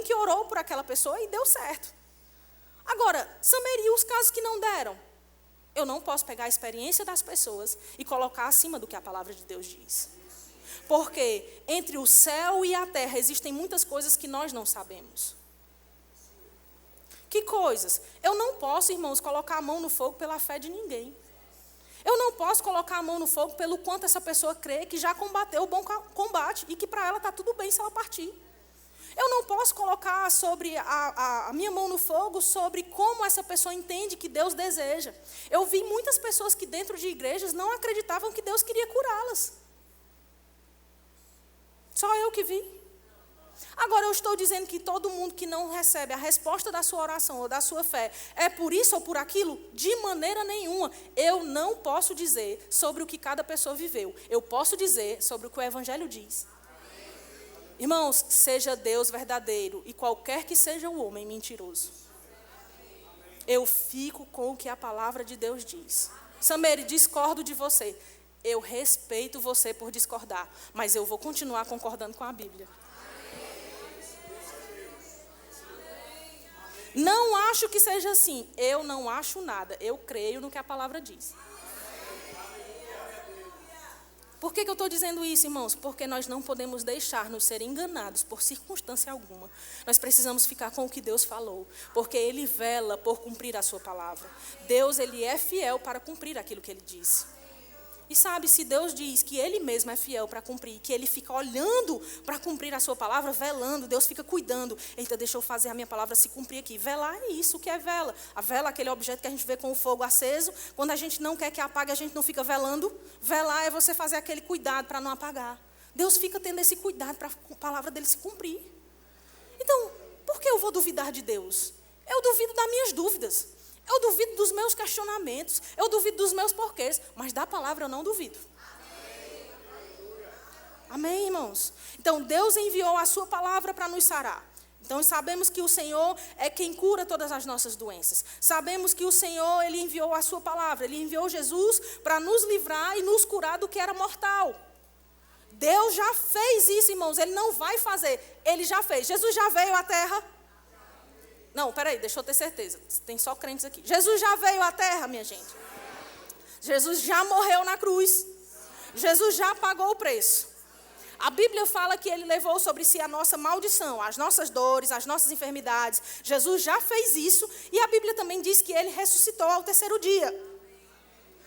que orou por aquela pessoa e deu certo. Agora, Sameria, os casos que não deram, eu não posso pegar a experiência das pessoas e colocar acima do que a palavra de Deus diz. Porque entre o céu e a terra existem muitas coisas que nós não sabemos. Que coisas? Eu não posso, irmãos, colocar a mão no fogo pela fé de ninguém. Eu não posso colocar a mão no fogo pelo quanto essa pessoa crê que já combateu o bom combate e que para ela está tudo bem se ela partir. Eu não posso colocar sobre a minha mão no fogo sobre como essa pessoa entende que Deus deseja. Eu vi muitas pessoas que dentro de igrejas não acreditavam que Deus queria curá-las. Só eu que vi. Agora eu estou dizendo que todo mundo que não recebe a resposta da sua oração ou da sua fé é por isso ou por aquilo? De maneira nenhuma. Eu não posso dizer sobre o que cada pessoa viveu. Eu posso dizer sobre o que o Evangelho diz. Irmãos, seja Deus verdadeiro e qualquer que seja o homem mentiroso. Eu fico com o que a palavra de Deus diz. Sameire, discordo de você. Eu respeito você por discordar, mas eu vou continuar concordando com a Bíblia. Não acho que seja assim. Eu não acho nada. Eu creio no que a palavra diz. Por que eu estou dizendo isso, irmãos? Porque nós não podemos deixar-nos ser enganados por circunstância alguma. Nós precisamos ficar com o que Deus falou, porque Ele vela por cumprir a sua palavra. Deus, Ele é fiel para cumprir aquilo que Ele disse. E sabe, se Deus diz que Ele mesmo é fiel para cumprir, que Ele fica olhando para cumprir a sua palavra, velando, Deus fica cuidando. Eita, deixa eu fazer a minha palavra se cumprir aqui. Velar é isso, o que é vela? A vela é aquele objeto que a gente vê com o fogo aceso. Quando a gente não quer que apague, a gente não fica velando. Velar é você fazer aquele cuidado para não apagar. Deus fica tendo esse cuidado para a palavra dele se cumprir. Então, por que eu vou duvidar de Deus? Eu duvido das minhas dúvidas. Eu duvido dos meus questionamentos, eu duvido dos meus porquês, mas da palavra eu não duvido. Amém, irmãos? Então, Deus enviou a sua palavra para nos sarar. Então, sabemos que o Senhor é quem cura todas as nossas doenças. Sabemos que o Senhor, Ele enviou a sua palavra, Ele enviou Jesus para nos livrar e nos curar do que era mortal. Deus já fez isso, irmãos, Ele não vai fazer, Ele já fez. Jesus já veio à terra. Não, peraí, deixa eu ter certeza. Tem só crentes aqui. Jesus já veio à terra, minha gente. Jesus já morreu na cruz. Jesus já pagou o preço. A Bíblia fala que Ele levou sobre si a nossa maldição, as nossas dores, as nossas enfermidades. Jesus já fez isso. E a Bíblia também diz que Ele ressuscitou ao terceiro dia.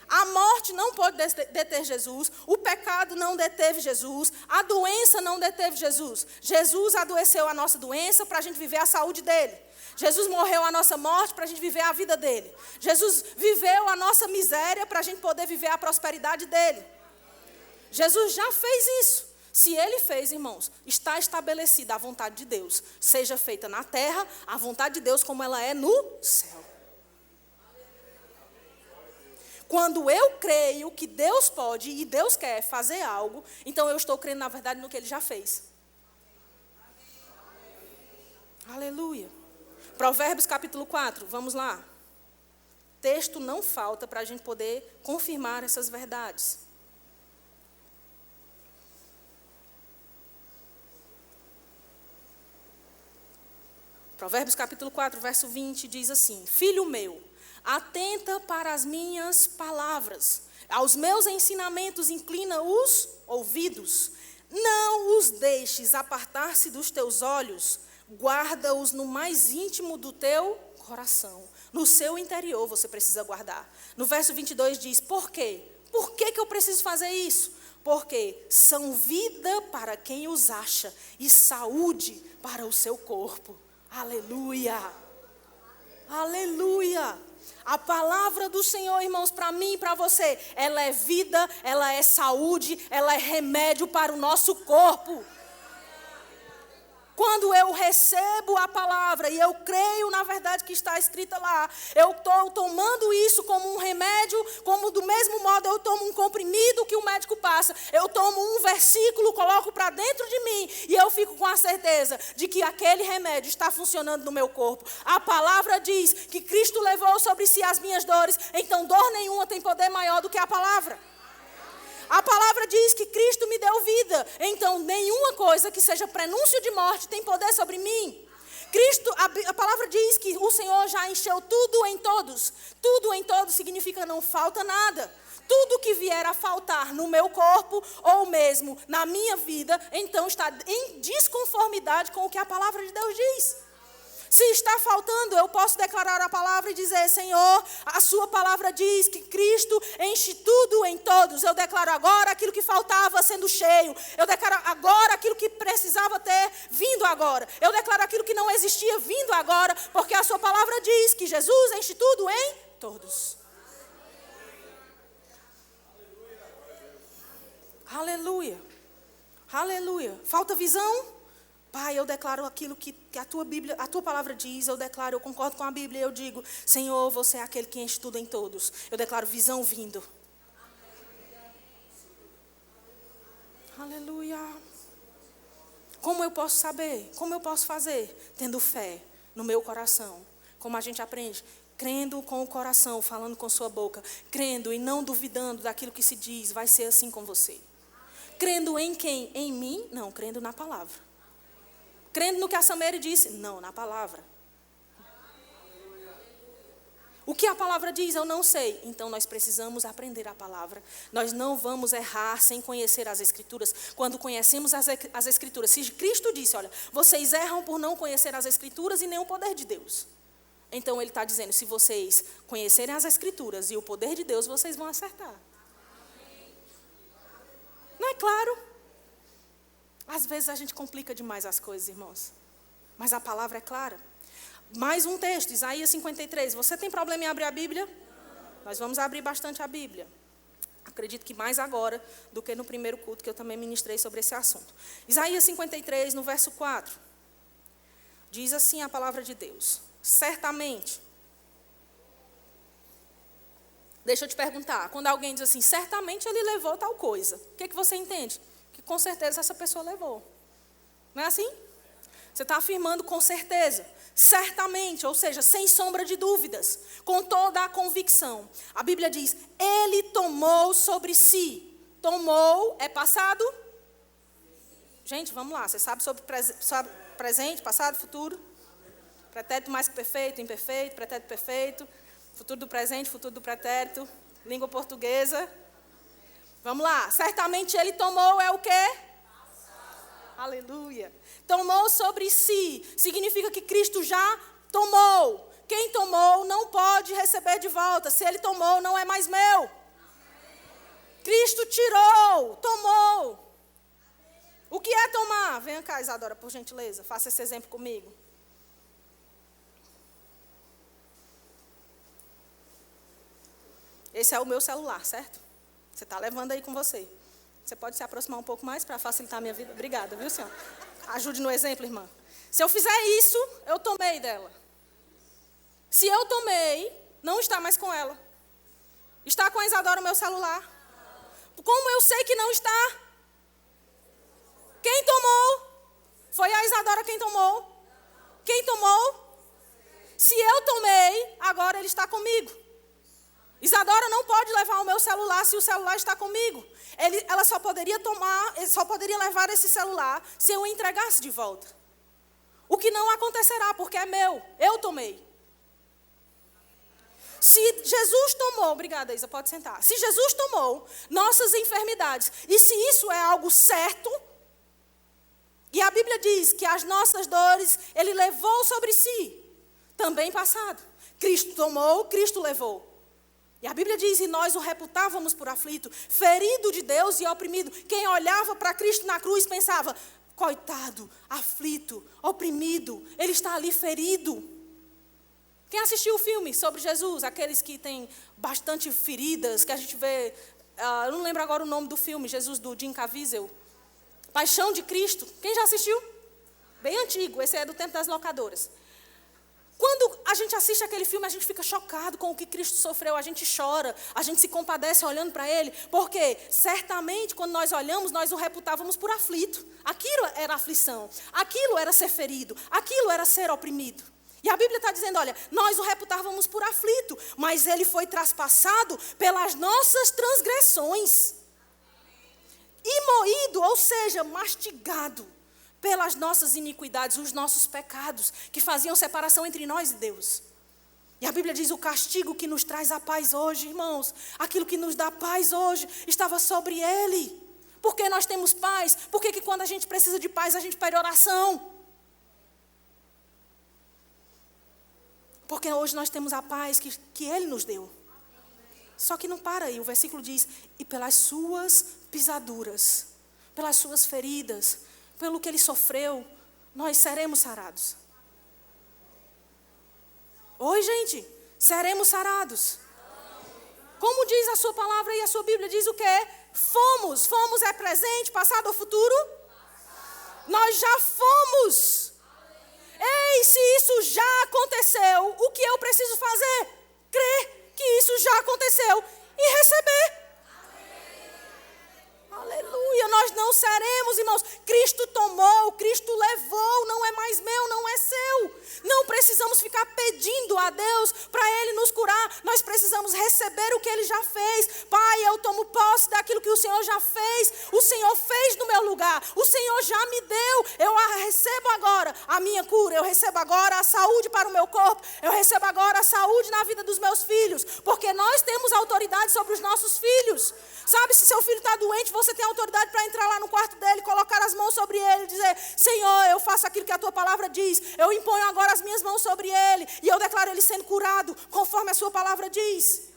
A morte não pode deter Jesus. O pecado não deteve Jesus. A doença não deteve Jesus. Jesus adoeceu a nossa doença para a gente viver a saúde dele. Jesus morreu a nossa morte para a gente viver a vida dele. Jesus viveu a nossa miséria para a gente poder viver a prosperidade dele. Jesus já fez isso. Se Ele fez, irmãos, está estabelecida a vontade de Deus. Seja feita na terra a vontade de Deus como ela é no céu. Quando eu creio que Deus pode e Deus quer fazer algo, então eu estou crendo, na verdade, no que Ele já fez. Aleluia. Provérbios capítulo 4, vamos lá. Texto não falta para a gente poder confirmar essas verdades. Provérbios capítulo 4, verso 20, diz assim: Filho meu, atenta para as minhas palavras, aos meus ensinamentos inclina os ouvidos, não os deixes apartar-se dos teus olhos, guarda-os no mais íntimo do teu coração, no seu interior você precisa guardar. No verso 22 diz, por quê? Por que eu preciso fazer isso? Porque são vida para quem os acha e saúde para o seu corpo. Aleluia! Aleluia! A palavra do Senhor, irmãos, para mim e para você, ela é vida, ela é saúde, ela é remédio para o nosso corpo. Quando eu recebo a palavra e eu creio na verdade que está escrita lá, eu estou tomando isso como um remédio, como do mesmo modo eu tomo um comprimido que o médico passa. Eu tomo um versículo, coloco para dentro de mim e eu fico com a certeza de que aquele remédio está funcionando no meu corpo. A palavra diz que Cristo levou sobre si as minhas dores, então dor nenhuma tem poder maior do que a palavra. A palavra diz que Cristo me deu vida, então nenhuma coisa que seja prenúncio de morte tem poder sobre mim. A palavra diz que o Senhor já encheu tudo em todos. Tudo em todos significa não falta nada. Tudo que vier a faltar no meu corpo ou mesmo na minha vida, então está em desconformidade com o que a palavra de Deus diz. Se está faltando, eu posso declarar a palavra e dizer, Senhor, a sua palavra diz que Cristo enche tudo em todos. Eu declaro agora aquilo que faltava sendo cheio. Eu declaro agora aquilo que precisava ter vindo agora. Eu declaro aquilo que não existia vindo agora, porque a sua palavra diz que Jesus enche tudo em todos. Aleluia. Aleluia. Falta visão? Pai, eu declaro aquilo que a tua palavra diz, eu declaro, eu concordo com a Bíblia, eu digo, Senhor, você é aquele que enche tudo em todos. Eu declaro visão vindo. Aleluia. Como eu posso saber? Como eu posso fazer? Tendo fé no meu coração. Como a gente aprende? Crendo com o coração, falando com sua boca. Crendo e não duvidando daquilo que se diz, vai ser assim com você. Crendo em quem? Em mim? Não, crendo na palavra. Crendo no que a Samere disse? Não, na palavra. O que a palavra diz? Eu não sei. Então nós precisamos aprender a palavra. Nós não vamos errar sem conhecer as Escrituras. Quando conhecemos as Escrituras, se Cristo disse, olha, vocês erram por não conhecer as Escrituras e nem o poder de Deus. Então Ele está dizendo, se vocês conhecerem as Escrituras e o poder de Deus, vocês vão acertar. Não é claro? Às vezes a gente complica demais as coisas, irmãos. Mas a palavra é clara. Mais um texto, Isaías 53. Você tem problema em abrir a Bíblia? Nós vamos abrir bastante a Bíblia. Acredito que mais agora do que no primeiro culto que eu também ministrei sobre esse assunto. Isaías 53, no verso 4. Diz assim a palavra de Deus. Certamente. Deixa eu te perguntar. Quando alguém diz assim, certamente ele levou tal coisa. O que você entende? Que com certeza essa pessoa levou. Não é assim? Você está afirmando com certeza, certamente, ou seja, sem sombra de dúvidas, com toda a convicção. A Bíblia diz, ele tomou sobre si. Tomou é passado? Gente, vamos lá, você sabe sobre presente, passado, futuro? Pretérito mais que perfeito, imperfeito, pretérito perfeito, futuro do presente, futuro do pretérito, língua portuguesa. Vamos lá, certamente ele tomou é o quê? Aleluia. Tomou sobre si, significa que Cristo já tomou. Quem tomou não pode receber de volta. Se ele tomou, não é mais meu. Cristo tirou, tomou. O que é tomar? Venha cá, Isadora, por gentileza, faça esse exemplo comigo. Esse é o meu celular, certo? Você está levando aí com você. Você pode se aproximar um pouco mais para facilitar a minha vida? Obrigada, viu, senhor? Ajude no exemplo, irmã. Se eu fizer isso, eu tomei dela. Se eu tomei, não está mais com ela. Está com a Isadora o meu celular? Como eu sei que não está? Quem tomou? Foi a Isadora quem tomou? Quem tomou? Se eu tomei, agora ele está comigo. Isadora não pode levar o meu celular se o celular está comigo. Ela só poderia levar esse celular se eu o entregasse de volta. O que não acontecerá, porque é meu. Eu tomei. Se Jesus tomou, obrigada Isa, pode sentar. Se Jesus tomou nossas enfermidades, e se isso é algo certo, e a Bíblia diz que as nossas dores Ele levou sobre si. também passado. Cristo tomou, Cristo levou. E a Bíblia diz, e nós o reputávamos por aflito, ferido de Deus e oprimido. Quem olhava para Cristo na cruz pensava, coitado, aflito, oprimido, ele está ali ferido. Quem assistiu o filme sobre Jesus, aqueles que têm bastante feridas, que a gente vê, eu não lembro agora o nome do filme, Jesus do Jim Caviezel, Paixão de Cristo, quem já assistiu? Bem antigo, esse é do tempo das locadoras. Quando a gente assiste aquele filme, a gente fica chocado com o que Cristo sofreu, a gente chora, a gente se compadece olhando para Ele, porque certamente quando nós olhamos, nós o reputávamos por aflito. Aquilo era aflição, aquilo era ser ferido, aquilo era ser oprimido. E a Bíblia está dizendo, olha, nós o reputávamos por aflito, mas Ele foi traspassado pelas nossas transgressões. E moído, ou seja, mastigado pelas nossas iniquidades, os nossos pecados, que faziam separação entre nós e Deus. E a Bíblia diz, o castigo que nos traz a paz hoje, irmãos, aquilo que nos dá paz hoje, estava sobre Ele. Por que nós temos paz? Por que quando a gente precisa de paz, a gente pede oração? Porque hoje nós temos a paz que Ele nos deu. Só que não para aí, o versículo diz, e pelas suas pisaduras, pelas suas feridas, pelo que Ele sofreu, nós seremos sarados. Oi, gente, seremos sarados. Como diz a sua palavra e a sua Bíblia, diz o quê? Fomos é presente, passado ou futuro? Nós já fomos. Ei, se isso já aconteceu, o que eu preciso fazer? Crer que isso já aconteceu e receber. Aleluia, nós não seremos, irmãos. Cristo tomou, Cristo levou, não é mais meu, não é seu. Não precisamos ficar pedindo a Deus para Ele nos curar. Nós precisamos receber o que Ele já fez. Pai, eu tomo posse daquilo que o Senhor já fez. O Senhor fez no meu lugar. O Senhor já me deu. Eu recebo agora a minha cura. Eu recebo agora a saúde para o meu corpo. Eu recebo agora a saúde na vida dos meus filhos. Porque nós temos autoridade sobre os nossos filhos. Sabe, se seu filho está doente, você tem autoridade para entrar lá no quarto dele, colocar as mãos sobre ele e dizer, Senhor, eu faço aquilo que a tua palavra diz. Eu imponho agora as minhas mãos sobre ele e eu declaro ele sendo curado, conforme a sua palavra diz.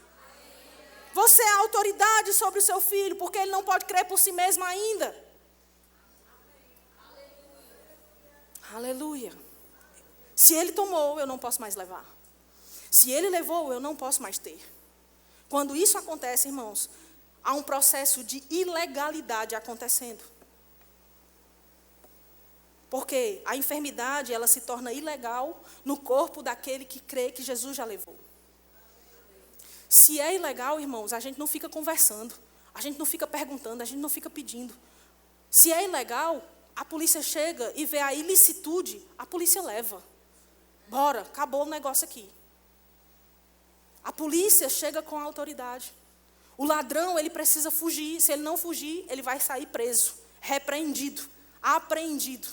Você é autoridade sobre o seu filho, porque ele não pode crer por si mesmo ainda. Aleluia. Se ele tomou, eu não posso mais levar. Se ele levou, eu não posso mais ter. Quando isso acontece, irmãos, há um processo de ilegalidade acontecendo. Porque a enfermidade, ela se torna ilegal no corpo daquele que crê que Jesus já levou. Se é ilegal, irmãos, a gente não fica conversando, a gente não fica perguntando, a gente não fica pedindo. Se é ilegal, a polícia chega e vê a ilicitude, a polícia leva. Bora, acabou o negócio aqui. A polícia chega com a autoridade. O ladrão, ele precisa fugir. Se ele não fugir, ele vai sair preso, repreendido, apreendido.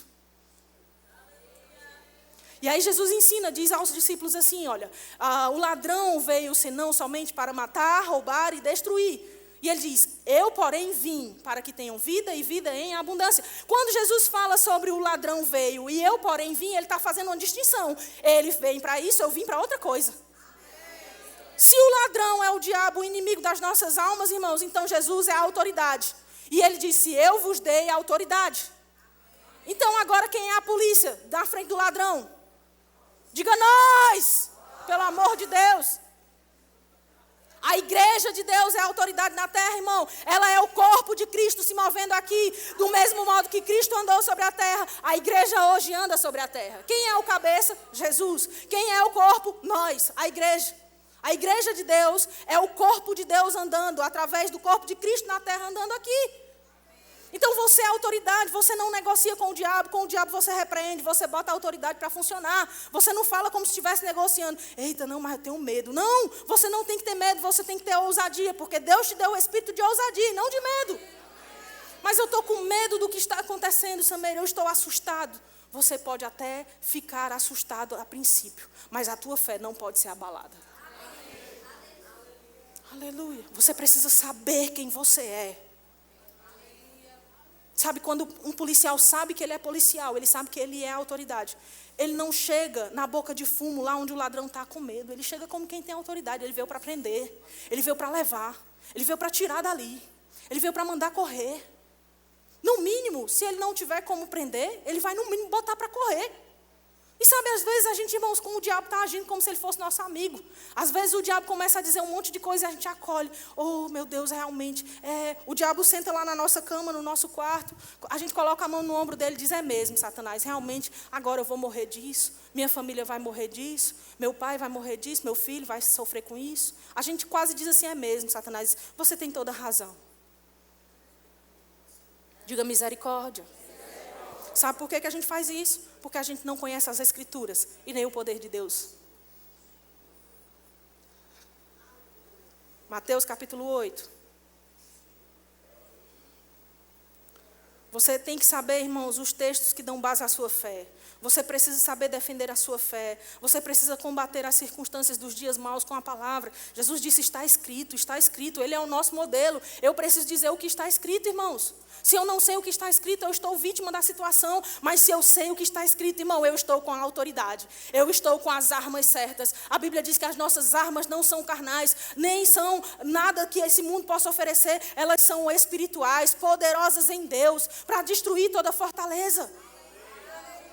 E aí Jesus ensina, diz aos discípulos assim, olha, o ladrão veio senão somente para matar, roubar e destruir. E ele diz, eu porém vim para que tenham vida e vida em abundância. Quando Jesus fala sobre o ladrão veio e eu porém vim, ele está fazendo uma distinção. Ele vem para isso, eu vim para outra coisa. Se o ladrão é o diabo, o inimigo das nossas almas, irmãos, então Jesus é a autoridade. E ele disse, eu vos dei a autoridade. Então agora quem é a polícia da frente do ladrão? Diga nós, pelo amor de Deus. A igreja de Deus é a autoridade na terra, irmão. Ela é o corpo de Cristo se movendo aqui. Do mesmo modo que Cristo andou sobre a terra, a igreja hoje anda sobre a terra. Quem é o cabeça? Jesus. Quem é o corpo? Nós, a igreja. A igreja de Deus é o corpo de Deus andando, através do corpo de Cristo na terra andando aqui. Então você é autoridade, você não negocia com o diabo você repreende, você bota a autoridade para funcionar. Você não fala como se estivesse negociando. Eita, não, mas eu tenho medo. Não, você não tem que ter medo, você tem que ter ousadia, porque Deus te deu o espírito de ousadia e não de medo. Mas eu estou com medo do que está acontecendo, Sameira, eu estou assustado. Você pode até ficar assustado a princípio, mas a tua fé não pode ser abalada. Aleluia. Você precisa saber quem você é. Sabe, quando um policial sabe que ele é policial, ele sabe que ele é autoridade. Ele não chega na boca de fumo, lá onde o ladrão está com medo. Ele chega como quem tem autoridade. Ele veio para prender, ele veio para levar, ele veio para tirar dali, ele veio para mandar correr. No mínimo, se ele não tiver como prender, ele vai no mínimo botar para correr. E sabe, às vezes a gente, irmãos, como o diabo está agindo como se ele fosse nosso amigo. Às vezes o diabo começa a dizer um monte de coisa e a gente acolhe. Oh, meu Deus, realmente. O diabo senta lá na nossa cama, no nosso quarto. A gente coloca a mão no ombro dele e diz, é mesmo, Satanás, realmente, agora eu vou morrer disso. Minha família vai morrer disso. Meu pai vai morrer disso. Meu filho vai sofrer com isso. A gente quase diz assim, é mesmo, Satanás, você tem toda a razão. Diga misericórdia. Sabe por que a gente faz isso? Porque a gente não conhece as Escrituras e nem o poder de Deus. Mateus capítulo 8. Você tem que saber, irmãos, os textos que dão base à sua fé. Você precisa saber defender a sua fé. Você precisa combater as circunstâncias dos dias maus com a palavra. Jesus disse, está escrito, está escrito. Ele é o nosso modelo. Eu preciso dizer o que está escrito, irmãos. Se eu não sei o que está escrito, eu estou vítima da situação. Mas se eu sei o que está escrito, irmão, eu estou com a autoridade. Eu estou com as armas certas. A Bíblia diz que as nossas armas não são carnais, nem são nada que esse mundo possa oferecer. Elas são espirituais, poderosas em Deus, para destruir toda fortaleza.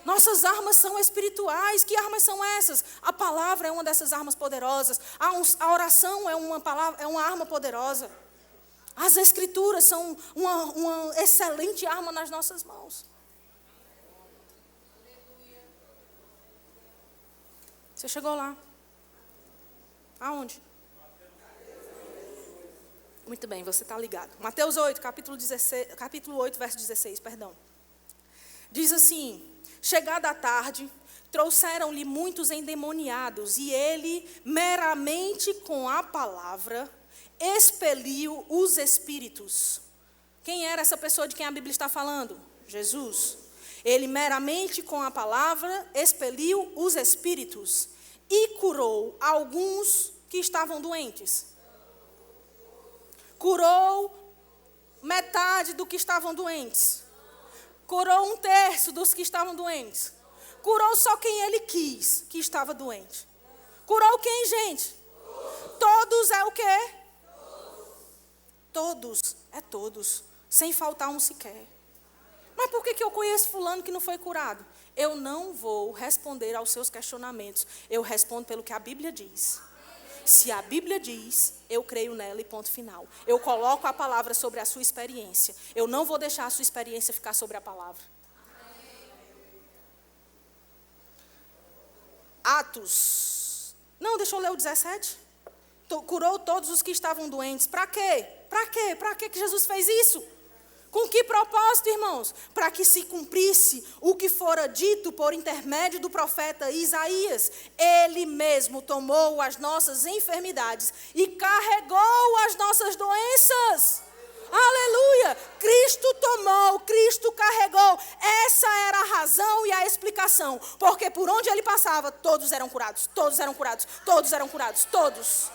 Nossas armas são espirituais. Que armas são essas? A palavra é uma dessas armas poderosas. A oração é uma arma poderosa. As Escrituras são uma excelente arma nas nossas mãos. Você chegou lá? Aonde? Muito bem, você está ligado. Mateus 8, capítulo 8, verso 16, perdão. Diz assim, chegada a tarde, trouxeram-lhe muitos endemoniados, e ele, meramente com a palavra, expeliu os espíritos. Quem era essa pessoa de quem a Bíblia está falando? Jesus. Ele meramente com a palavra expeliu os espíritos e curou alguns que estavam doentes. Curou metade do que estavam doentes. Curou 1/3 dos que estavam doentes. Curou só quem ele quis que estava doente. Curou quem, gente? Todos é o quê? Todos, é todos, sem faltar um sequer. Mas por que eu conheço fulano que não foi curado? Eu não vou responder aos seus questionamentos. Eu respondo pelo que a Bíblia diz. Se a Bíblia diz, eu creio nela e ponto final. Eu coloco a palavra sobre a sua experiência. Eu não vou deixar a sua experiência ficar sobre a palavra. Atos. Não, deixa eu ler o 17. Curou todos os que estavam doentes. Para quê? Para quê? Para que Jesus fez isso? Com que propósito, irmãos? Para que se cumprisse o que fora dito por intermédio do profeta Isaías. Ele mesmo tomou as nossas enfermidades e carregou as nossas doenças. Aleluia! Cristo tomou, Cristo carregou. Essa era a razão e a explicação. Porque por onde ele passava, todos eram curados, todos eram curados, todos eram curados, todos.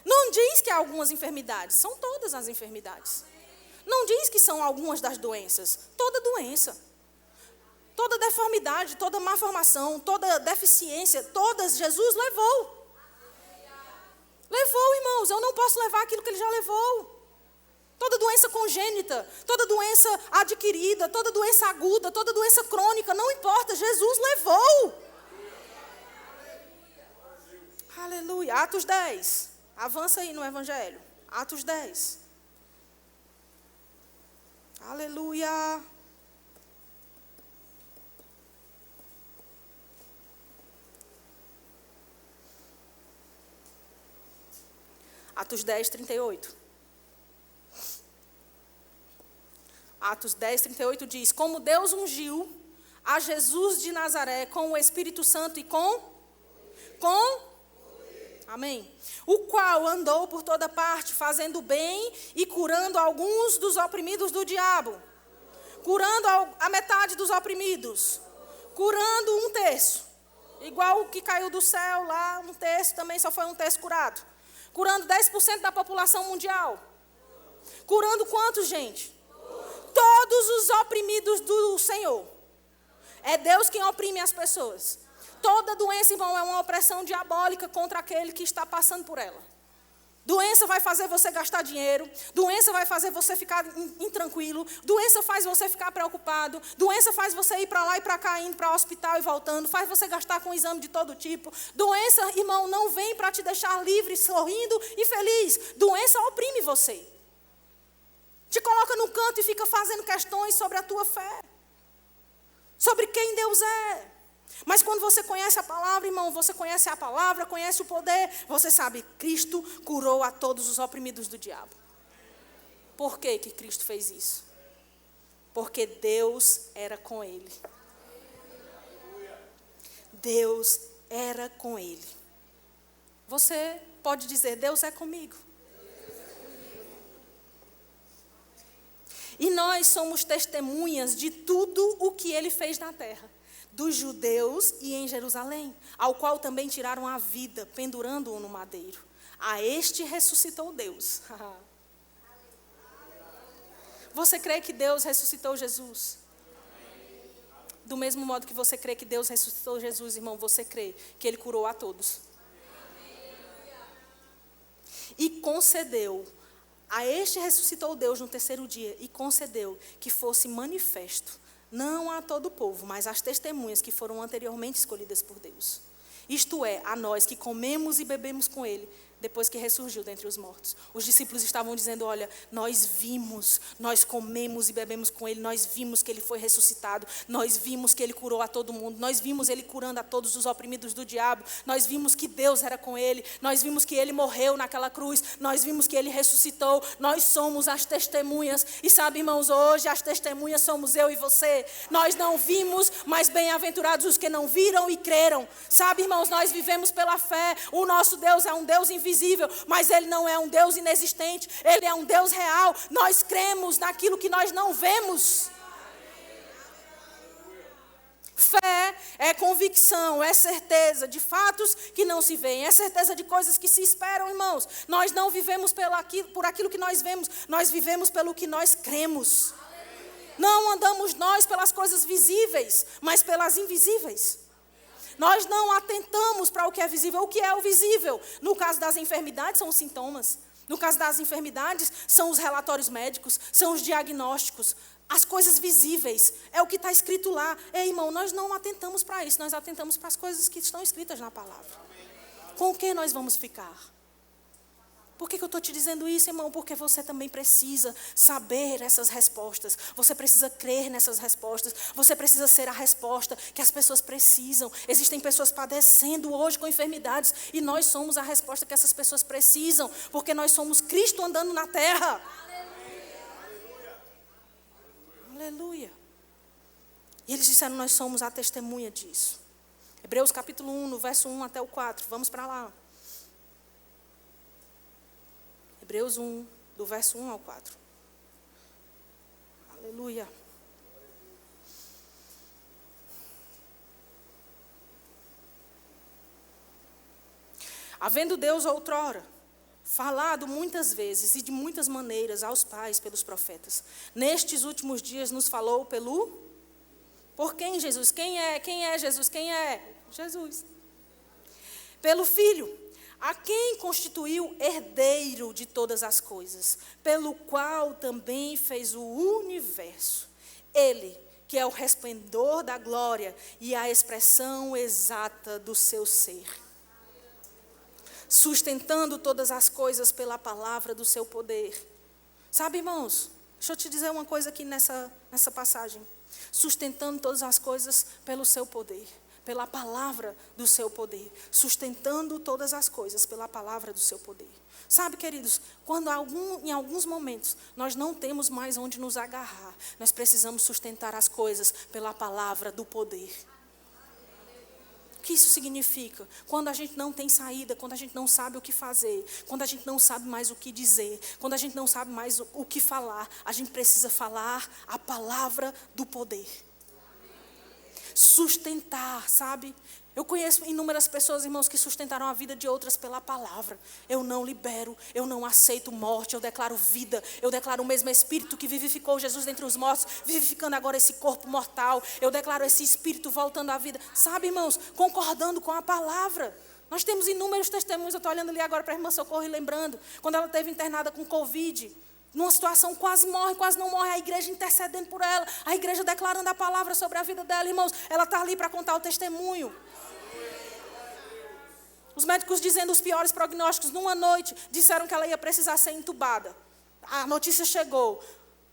Não diz que há algumas enfermidades, são todas as enfermidades. Não diz que são algumas das doenças, toda doença. Toda deformidade, toda malformação, toda deficiência, todas Jesus levou. Levou, irmãos, eu não posso levar aquilo que ele já levou. Toda doença congênita, toda doença adquirida, toda doença aguda, toda doença crônica, não importa, Jesus levou. Aleluia. Atos 10. Avança aí no Evangelho. Atos 10. Aleluia. Atos 10, 38. Atos 10, 38 diz: como Deus ungiu a Jesus de Nazaré com o Espírito Santo e com amém. O qual andou por toda parte, fazendo bem e curando alguns dos oprimidos do diabo. Curando a metade dos oprimidos. Curando 1/3. Igual o que caiu do céu lá, 1/3 também só foi 1/3 curado. Curando 10% da população mundial. Curando quantos, gente? Todos os oprimidos do Senhor. É Deus quem oprime as pessoas. Toda doença, irmão, é uma opressão diabólica contra aquele que está passando por ela. Doença vai fazer você gastar dinheiro. Doença vai fazer você ficar intranquilo. Doença faz você ficar preocupado. Doença faz você ir para lá e para cá, indo para o hospital e voltando. Faz você gastar com exame de todo tipo. Doença, irmão, não vem para te deixar livre, sorrindo e feliz. Doença oprime você. Te coloca num canto e fica fazendo questões sobre a tua fé. Sobre quem Deus é. Mas quando você conhece a palavra, irmão, você conhece a palavra, conhece o poder, você sabe, Cristo curou a todos os oprimidos do diabo. Por que que Cristo fez isso? Porque Deus era com ele. Deus era com ele. Você pode dizer, Deus é comigo. E nós somos testemunhas de tudo o que ele fez na terra. Dos judeus e em Jerusalém, ao qual também tiraram a vida, pendurando-o no madeiro. A este ressuscitou Deus. Você crê que Deus ressuscitou Jesus? Do mesmo modo que você crê que Deus ressuscitou Jesus, irmão, você crê que ele curou a todos. E concedeu, a este ressuscitou Deus no terceiro dia, e concedeu que fosse manifesto, não a todo o povo, mas às testemunhas que foram anteriormente escolhidas por Deus. Isto é, a nós que comemos e bebemos com ele, depois que ressurgiu dentre os mortos. Os discípulos estavam dizendo, olha, nós vimos, nós comemos e bebemos com ele, nós vimos que ele foi ressuscitado, nós vimos que ele curou a todo mundo, nós vimos ele curando a todos os oprimidos do diabo, nós vimos que Deus era com ele, nós vimos que ele morreu naquela cruz, nós vimos que ele ressuscitou, nós somos as testemunhas. E sabe, irmãos, hoje as testemunhas somos eu e você. Nós não vimos, mas bem-aventurados os que não viram e creram. Sabe, irmãos, nós vivemos pela fé. O nosso Deus é um Deus invisível, mas ele não é um Deus inexistente, ele é um Deus real. Nós cremos naquilo que nós não vemos. Fé é convicção, é certeza de fatos que não se veem, é certeza de coisas que se esperam, irmãos. Nós não vivemos por aquilo que nós vemos, nós vivemos pelo que nós cremos. Não andamos nós pelas coisas visíveis, mas pelas invisíveis. Nós não atentamos para o que é visível. O que é o visível? No caso das enfermidades, são os sintomas. No caso das enfermidades, são os relatórios médicos, são os diagnósticos. As coisas visíveis, é o que está escrito lá. Ei, irmão, nós não atentamos para isso, nós atentamos para as coisas que estão escritas na palavra. Com o que nós vamos ficar? Por que eu estou te dizendo isso, irmão? Porque você também precisa saber essas respostas. Você precisa crer nessas respostas. Você precisa ser a resposta que as pessoas precisam. Existem pessoas padecendo hoje com enfermidades. E nós somos a resposta que essas pessoas precisam. Porque nós somos Cristo andando na terra. Aleluia. Aleluia. E eles disseram, nós somos a testemunha disso. Hebreus capítulo 1, no verso 1 até o 4. Vamos para lá. Hebreus 1, do verso 1 ao 4. Aleluia. Havendo Deus outrora falado muitas vezes e de muitas maneiras aos pais pelos profetas, nestes últimos dias nos falou por quem Jesus? Quem é Jesus? Quem é? Jesus. Pelo Filho, a quem constituiu herdeiro de todas as coisas, pelo qual também fez o universo. Ele, que é o resplendor da glória e a expressão exata do seu ser, sustentando todas as coisas pela palavra do seu poder. Sabe, irmãos, deixa eu te dizer uma coisa aqui nessa passagem. Sustentando todas as coisas pelo seu poder. Pela palavra do seu poder, sustentando todas as coisas pela palavra do seu poder. Sabe, queridos, quando em alguns momentos nós não temos mais onde nos agarrar, nós precisamos sustentar as coisas pela palavra do poder. O que isso significa? Quando a gente não tem saída, quando a gente não sabe o que fazer, quando a gente não sabe mais o que dizer, quando a gente não sabe mais o que falar, a gente precisa falar a palavra do poder. sustentar, sabe? Eu conheço inúmeras pessoas, irmãos, que sustentaram a vida de outras pela palavra. Eu não libero, eu não aceito morte, eu declaro vida. Eu declaro o mesmo Espírito que vivificou Jesus dentre os mortos, vivificando agora esse corpo mortal. Eu declaro esse Espírito voltando à vida. Sabe, irmãos, concordando com a palavra. Nós temos inúmeros testemunhos. Eu estou olhando ali agora para a irmã Socorro e lembrando. Quando ela esteve internada com Covid, numa situação quase morre, quase não morre, a igreja intercedendo por ela. A igreja declarando a palavra sobre a vida dela, irmãos. Ela está ali para contar o testemunho. Os médicos dizendo os piores prognósticos, numa noite, disseram que ela ia precisar ser entubada. A notícia chegou.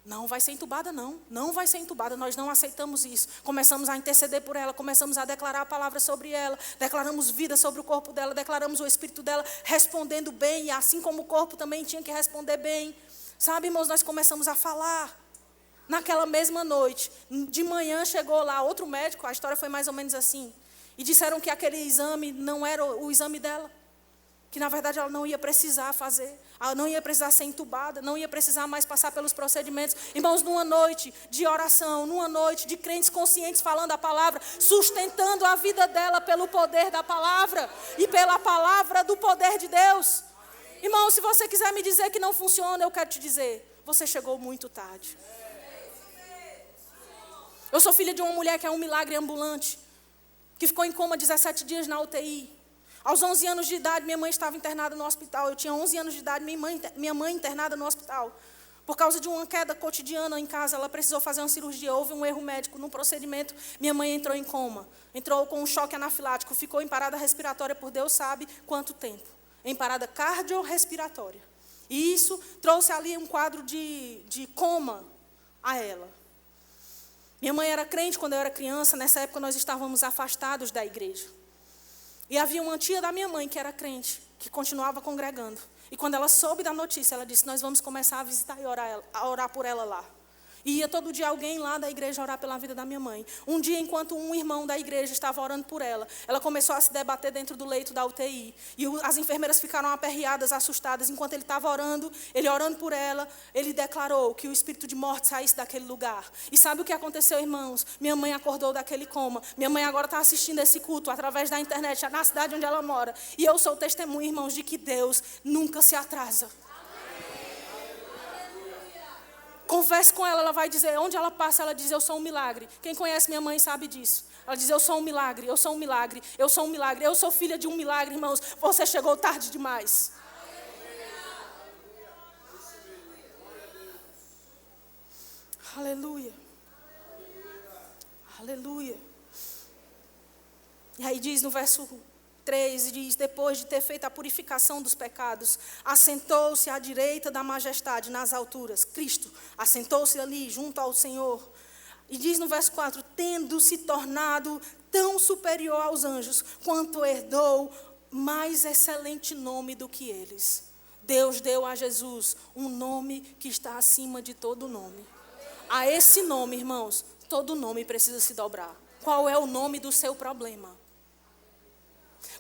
Não vai ser entubada, não. Não vai ser entubada, nós não aceitamos isso. Começamos a interceder por ela, começamos a declarar a palavra sobre ela. Declaramos vida sobre o corpo dela, declaramos o espírito dela respondendo bem. E assim como o corpo também tinha que responder bem. Sabe, irmãos, nós começamos a falar. Naquela mesma noite, de manhã chegou lá outro médico, a história foi mais ou menos assim. E disseram que aquele exame não era o exame dela. Que na verdade ela não ia precisar fazer. Ela não ia precisar ser entubada. Não ia precisar mais passar pelos procedimentos. Irmãos, numa noite de oração. Numa noite de crentes conscientes falando a palavra. Sustentando a vida dela pelo poder da palavra. E pela palavra do poder de Deus. Irmão, se você quiser me dizer que não funciona, eu quero te dizer. Você chegou muito tarde. Eu sou filha de uma mulher que é um milagre ambulante. Que ficou em coma 17 dias na UTI. Aos 11 anos de idade, minha mãe estava internada no hospital. Eu tinha 11 anos de idade, minha mãe internada no hospital. Por causa de uma queda cotidiana em casa, ela precisou fazer uma cirurgia. Houve um erro médico no procedimento. Minha mãe entrou em coma. Entrou com um choque anafilático. Ficou em parada respiratória por Deus sabe quanto tempo. Em parada cardiorrespiratória. E isso trouxe ali um quadro de coma a ela. Minha mãe era crente quando eu era criança. Nessa época nós estávamos afastados da igreja. E havia uma tia da minha mãe que era crente, que continuava congregando. E quando ela soube da notícia, ela disse, nós vamos começar a visitar e orar por ela lá. E ia todo dia alguém lá da igreja orar pela vida da minha mãe. Um dia, enquanto um irmão da igreja estava orando por ela, ela começou a se debater dentro do leito da UTI. E as enfermeiras ficaram aperreadas, assustadas. Enquanto ele estava orando, ele orando por ela, ele declarou que o espírito de morte saísse daquele lugar. E sabe o que aconteceu, irmãos? Minha mãe acordou daquele coma. Minha mãe agora está assistindo esse culto através da internet, na cidade onde ela mora. E eu sou testemunha, irmãos, de que Deus nunca se atrasa. Converse com ela, ela vai dizer, onde ela passa, ela diz, eu sou um milagre. Quem conhece minha mãe sabe disso. Ela diz, eu sou um milagre, eu sou um milagre, eu sou um milagre. Eu sou filha de um milagre, irmãos. Você chegou tarde demais. Aleluia. Aleluia. E aí diz no verso 3, diz, depois de ter feito a purificação dos pecados, assentou-se à direita da majestade nas alturas. Cristo assentou-se ali junto ao Senhor. E diz no verso 4, tendo se tornado tão superior aos anjos, quanto herdou mais excelente nome do que eles. Deus deu a Jesus um nome que está acima de todo nome. A esse nome, irmãos, todo nome precisa se dobrar. Qual é o nome do seu problema?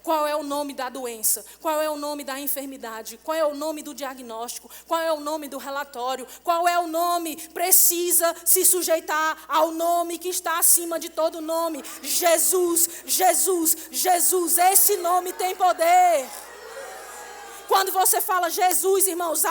Qual é o nome da doença? Qual é o nome da enfermidade? Qual é o nome do diagnóstico? Qual é o nome do relatório? Qual é o nome? Precisa se sujeitar ao nome que está acima de todo nome. Jesus, Jesus, Jesus. Esse nome tem poder. Quando você fala Jesus, irmãos,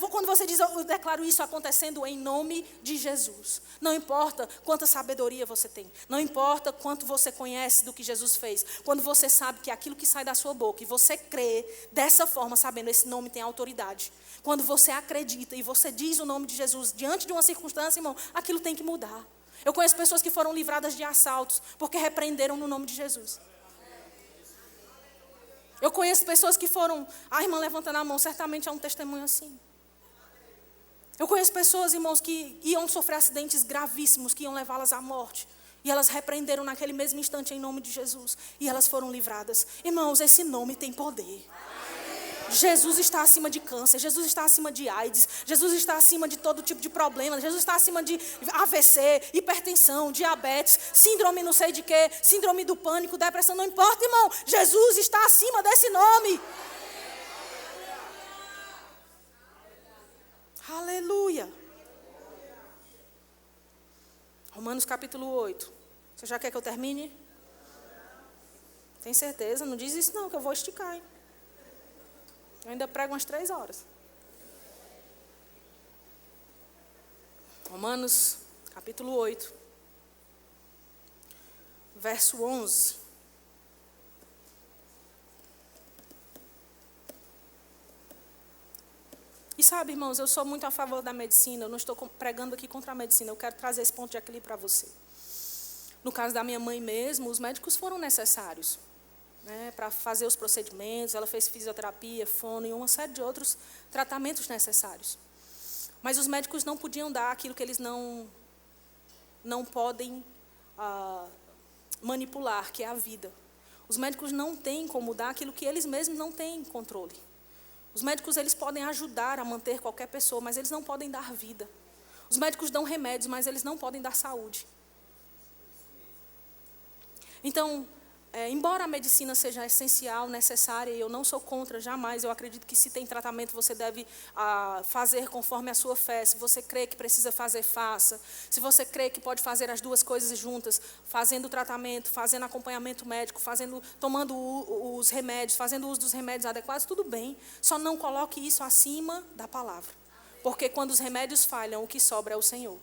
quando você diz, eu declaro isso acontecendo em nome de Jesus. Não importa quanta sabedoria você tem. Não importa quanto você conhece do que Jesus fez. Quando você sabe que aquilo que sai da sua boca e você crê dessa forma, sabendo esse nome tem autoridade. Quando você acredita e você diz o nome de Jesus diante de uma circunstância, irmão, aquilo tem que mudar. Eu conheço pessoas que foram livradas de assaltos porque repreenderam no nome de Jesus. Eu conheço pessoas que foram, a irmã levantando a mão, certamente é um testemunho assim. Eu conheço pessoas, irmãos, que iam sofrer acidentes gravíssimos, que iam levá-las à morte. E elas repreenderam naquele mesmo instante em nome de Jesus. E elas foram livradas. Irmãos, esse nome tem poder. Jesus está acima de câncer, Jesus está acima de AIDS, Jesus está acima de todo tipo de problema, Jesus está acima de AVC, hipertensão, diabetes, síndrome não sei de quê, síndrome do pânico, depressão, não importa, irmão, Jesus está acima desse nome. Aleluia. Romanos capítulo 8. Você já quer que eu termine? Tem certeza? Não diz isso não, que eu vou esticar, hein? Eu ainda prego umas 3 horas. Romanos, capítulo 8, verso 11. E sabe, irmãos, eu sou muito a favor da medicina, eu não estou pregando aqui contra a medicina, eu quero trazer esse ponto de equilíbrio para você. No caso da minha mãe mesmo, os médicos foram necessários, né, para fazer os procedimentos, ela fez fisioterapia, fono e uma série de outros tratamentos necessários. Mas os médicos não podiam dar aquilo que eles não podem manipular, que é a vida. Os médicos não têm como dar aquilo que eles mesmos não têm controle. Os médicos, eles podem ajudar a manter qualquer pessoa, mas eles não podem dar vida. Os médicos dão remédios, mas eles não podem dar saúde. Então, embora a medicina seja essencial, necessária, e eu não sou contra, jamais, eu acredito que se tem tratamento, você deve fazer conforme a sua fé. Se você crê que precisa fazer, faça. Se você crê que pode fazer as duas coisas juntas, fazendo o tratamento, fazendo acompanhamento médico, tomando os remédios, fazendo uso dos remédios adequados, tudo bem. Só não coloque isso acima da palavra. Porque quando os remédios falham, o que sobra é o Senhor.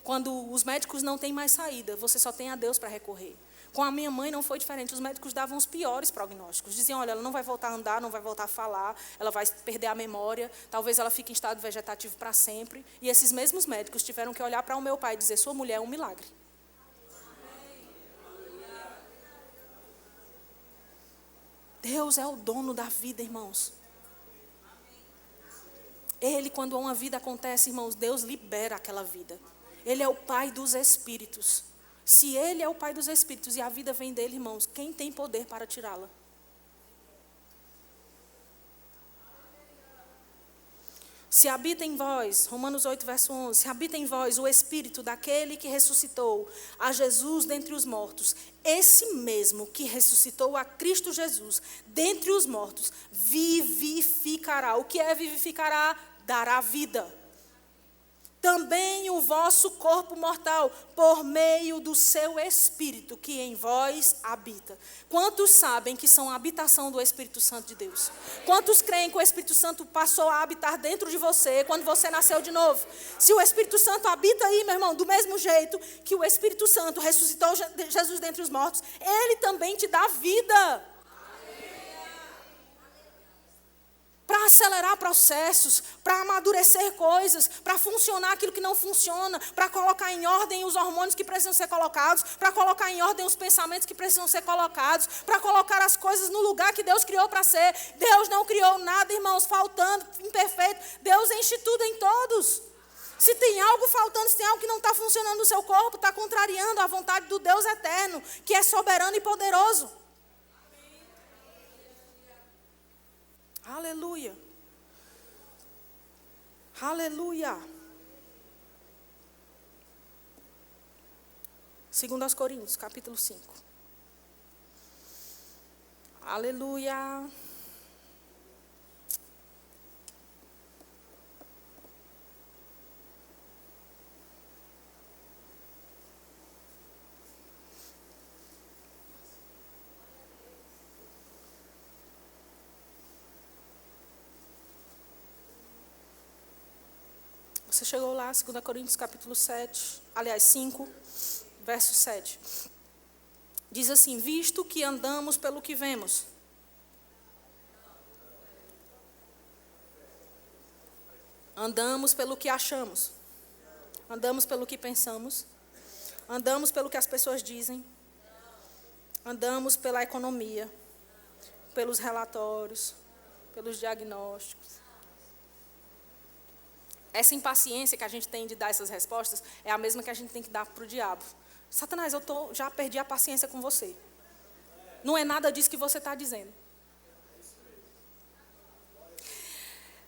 Quando os médicos não têm mais saída, você só tem a Deus para recorrer. Com a minha mãe não foi diferente, os médicos davam os piores prognósticos. Diziam, olha, ela não vai voltar a andar, não vai voltar a falar, ela vai perder a memória, talvez ela fique em estado vegetativo para sempre. E esses mesmos médicos tiveram que olhar para o meu pai e dizer, sua mulher é um milagre. Deus é o dono da vida, irmãos. Ele, quando uma vida acontece, irmãos, Deus libera aquela vida. Ele é o Pai dos Espíritos. Se Ele é o Pai dos Espíritos e a vida vem dele, irmãos, quem tem poder para tirá-la? Se habita em vós, Romanos 8, verso 11, se habita em vós o Espírito daquele que ressuscitou a Jesus dentre os mortos, esse mesmo que ressuscitou a Cristo Jesus dentre os mortos, vivificará. O que é vivificará? Dará vida. Também o vosso corpo mortal, por meio do seu Espírito, que em vós habita. Quantos sabem que são a habitação do Espírito Santo de Deus? Quantos creem que o Espírito Santo passou a habitar dentro de você quando você nasceu de novo? Se o Espírito Santo habita aí, meu irmão, do mesmo jeito que o Espírito Santo ressuscitou Jesus dentre os mortos, Ele também te dá vida. Para acelerar processos, para amadurecer coisas, para funcionar aquilo que não funciona, para colocar em ordem os hormônios que precisam ser colocados, para colocar em ordem os pensamentos que precisam ser colocados, para colocar as coisas no lugar que Deus criou para ser. Deus não criou nada, irmãos, faltando, imperfeito. Deus enche tudo em todos. Se tem algo faltando, se tem algo que não está funcionando no seu corpo, está contrariando a vontade do Deus eterno, que é soberano e poderoso. Aleluia. Aleluia. 2 Coríntios, capítulo 5. Aleluia. Você chegou lá, 2 Coríntios capítulo 5, verso 7. Diz assim, visto que andamos pelo que vemos. Andamos pelo que achamos. Andamos pelo que pensamos. Andamos pelo que as pessoas dizem. Andamos pela economia. Pelos relatórios. Pelos diagnósticos. Essa impaciência que a gente tem de dar essas respostas é a mesma que a gente tem que dar para o diabo. Satanás, já perdi a paciência com você. Não é nada disso que você está dizendo.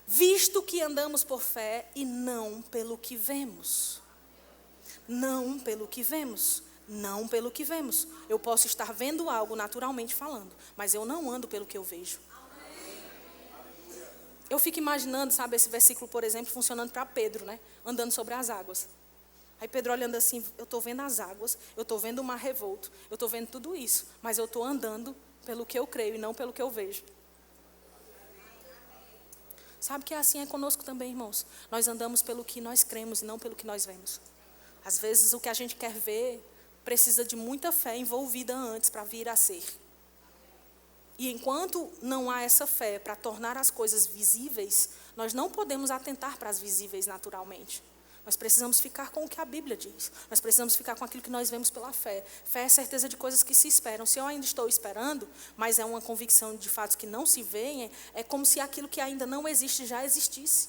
Visto que andamos por fé e não pelo que vemos. Não pelo que vemos. Não pelo que vemos. Eu posso estar vendo algo naturalmente falando, mas eu não ando pelo que eu vejo. Eu fico imaginando, sabe, esse versículo, por exemplo, funcionando para Pedro, né? Andando sobre as águas. Aí Pedro olhando assim, eu estou vendo as águas, eu estou vendo o mar revolto, eu estou vendo tudo isso, mas eu estou andando pelo que eu creio e não pelo que eu vejo. Sabe que assim é conosco também, irmãos. Nós andamos pelo que nós cremos e não pelo que nós vemos. Às vezes o que a gente quer ver precisa de muita fé envolvida antes para vir a ser. E enquanto não há essa fé para tornar as coisas visíveis, nós não podemos atentar para as visíveis naturalmente. Nós precisamos ficar com o que a Bíblia diz. Nós precisamos ficar com aquilo que nós vemos pela fé. Fé é certeza de coisas que se esperam. Se eu ainda estou esperando, mas é uma convicção de fatos que não se veem, é como se aquilo que ainda não existe já existisse.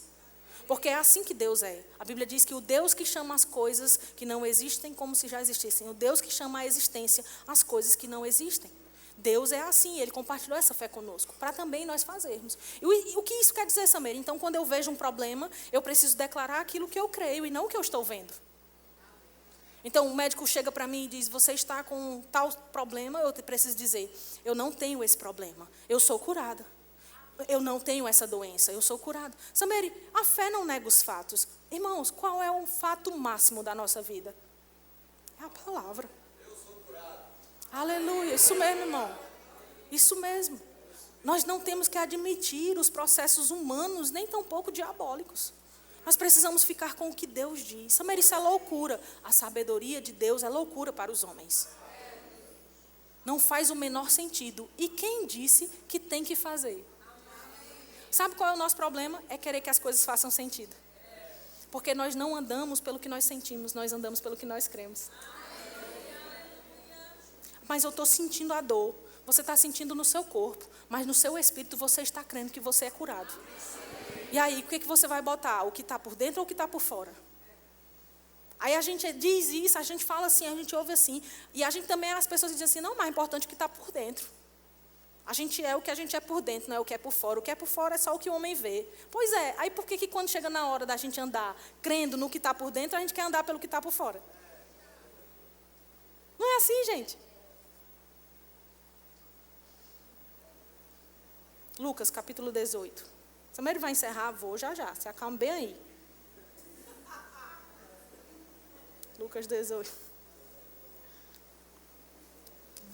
Porque é assim que Deus é. A Bíblia diz que o Deus que chama as coisas que não existem como se já existissem. O Deus que chama a existência as coisas que não existem. Deus é assim, Ele compartilhou essa fé conosco, para também nós fazermos. E o que isso quer dizer, Samir? Então, quando eu vejo um problema, eu preciso declarar aquilo que eu creio e não o que eu estou vendo. Então, o médico chega para mim e diz, você está com tal problema, eu preciso dizer, eu não tenho esse problema, eu sou curada. Eu não tenho essa doença, eu sou curada. Samir, a fé não nega os fatos. Irmãos, qual é o fato máximo da nossa vida? É a palavra. Aleluia, isso mesmo, irmão. Isso mesmo. Nós não temos que admitir os processos humanos, nem tampouco diabólicos. Nós precisamos ficar com o que Deus diz. Samir, isso é loucura. A sabedoria de Deus é loucura para os homens. Não faz o menor sentido. E quem disse que tem que fazer? Sabe qual é o nosso problema? É querer que as coisas façam sentido. Porque nós não andamos pelo que nós sentimos, nós andamos pelo que nós cremos. Mas eu estou sentindo a dor. Você está sentindo no seu corpo, mas no seu espírito você está crendo que você é curado. E aí, o que você vai botar? O que está por dentro ou o que está por fora? Aí a gente diz isso, a gente fala assim, a gente ouve assim. E a gente também, as pessoas dizem assim, não, mas é importante o que está por dentro. A gente é o que a gente é por dentro, não é o que é por fora. O que é por fora é só o que o homem vê. Pois é, aí por que quando chega na hora da gente andar crendo no que está por dentro, a gente quer andar pelo que está por fora? Não é assim, gente? Lucas, capítulo 18. Samir vai encerrar, vou já. Se acalme bem aí. Lucas 18.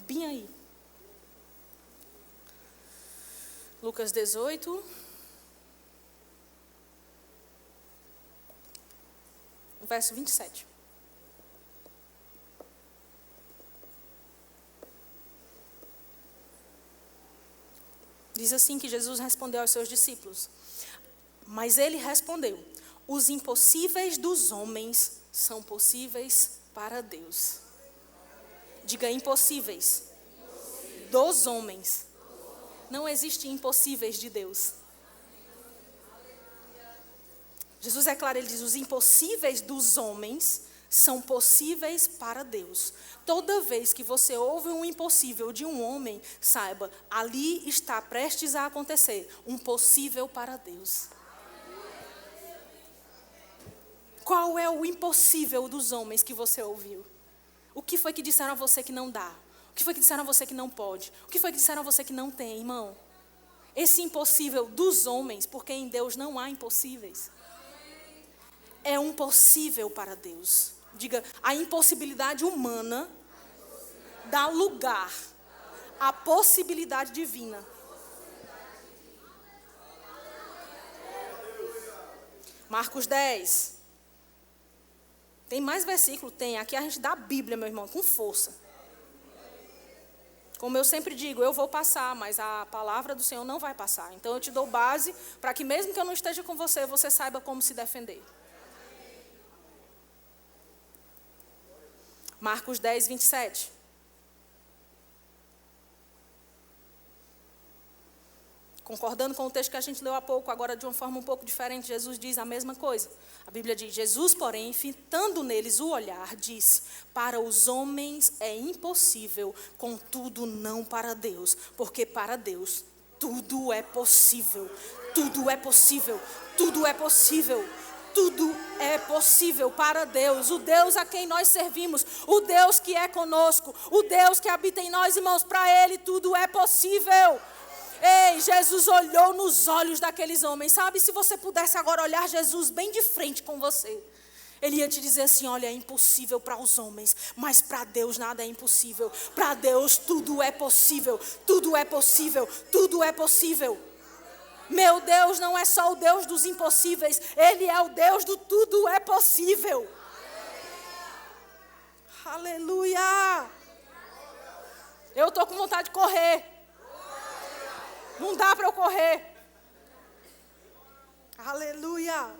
Bem aí. Lucas 18. Verso 27. Diz assim que Jesus respondeu aos seus discípulos. Mas ele respondeu, os impossíveis dos homens são possíveis para Deus. Diga impossíveis. Dos homens. Não existe impossíveis de Deus. Jesus é claro, ele diz, os impossíveis dos homens são possíveis para Deus. Toda vez que você ouve um impossível de um homem, saiba, ali está prestes a acontecer um possível para Deus. Qual é o impossível dos homens que você ouviu? O que foi que disseram a você que não dá? O que foi que disseram a você que não pode? O que foi que disseram a você que não tem, irmão? Esse impossível dos homens, porque em Deus não há impossíveis. É um possível para Deus. Diga, a impossibilidade humana dá lugar à possibilidade divina. Marcos 10. Tem mais versículo? Tem. Aqui a gente dá a Bíblia, meu irmão, com força. Como eu sempre digo, eu vou passar, mas a palavra do Senhor não vai passar. Então eu te dou base para que mesmo que eu não esteja com você, você saiba como se defender. Marcos 10, 27. Concordando com o texto que a gente leu há pouco, agora de uma forma um pouco diferente, Jesus diz a mesma coisa. A Bíblia diz, Jesus, porém, fitando neles o olhar, disse, para os homens é impossível, contudo não para Deus, porque para Deus tudo é possível, tudo é possível, tudo é possível. Tudo é possível para Deus, o Deus a quem nós servimos, o Deus que é conosco, o Deus que habita em nós, irmãos, para Ele tudo é possível. Ei, Jesus olhou nos olhos daqueles homens, sabe? Se você pudesse agora olhar Jesus bem de frente com você, Ele ia te dizer assim, olha, é impossível para os homens, mas para Deus nada é impossível. Para Deus tudo é possível, tudo é possível, tudo é possível. Meu Deus não é só o Deus dos impossíveis, Ele é o Deus do tudo é possível. Aleluia! Eu estou com vontade de correr. Não dá para eu correr. Aleluia!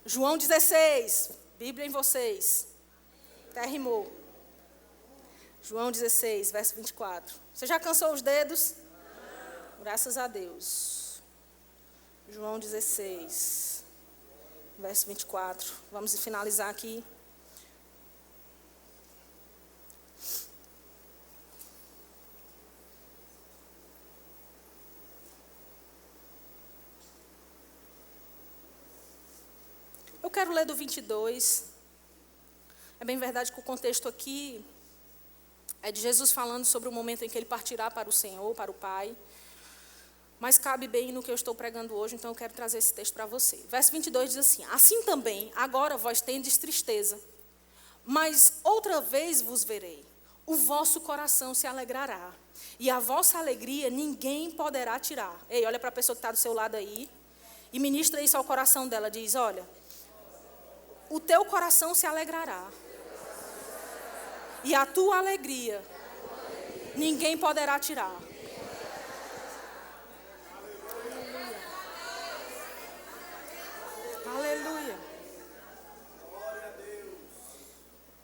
João 16, Bíblia em vocês. Até rimou. João 16, verso 24. Você já cansou os dedos? Graças a Deus. João 16, verso 24. Vamos finalizar aqui. Eu quero ler do 22. É bem verdade que o contexto aqui é de Jesus falando sobre o momento em que ele partirá para o Senhor, para o Pai. Mas cabe bem no que eu estou pregando hoje, então eu quero trazer esse texto para você. Verso 22 diz assim: assim também, agora vós tendes tristeza, mas outra vez vos verei. O vosso coração se alegrará, e a vossa alegria ninguém poderá tirar. Ei, olha para a pessoa que está do seu lado aí, e ministra isso ao coração dela. Diz, olha, o teu coração se alegrará, e a tua alegria ninguém poderá tirar. Aleluia.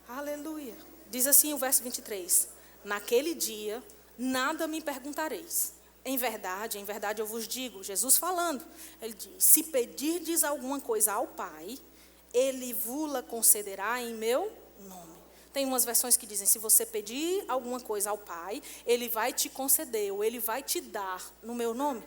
Aleluia. Diz assim o verso 23. Naquele dia, nada me perguntareis. Em verdade eu vos digo, Jesus falando, ele diz, se pedirdes alguma coisa ao Pai, Ele vos-la concederá em meu nome. Tem umas versões que dizem, se você pedir alguma coisa ao Pai, Ele vai te conceder, ou Ele vai te dar no meu nome.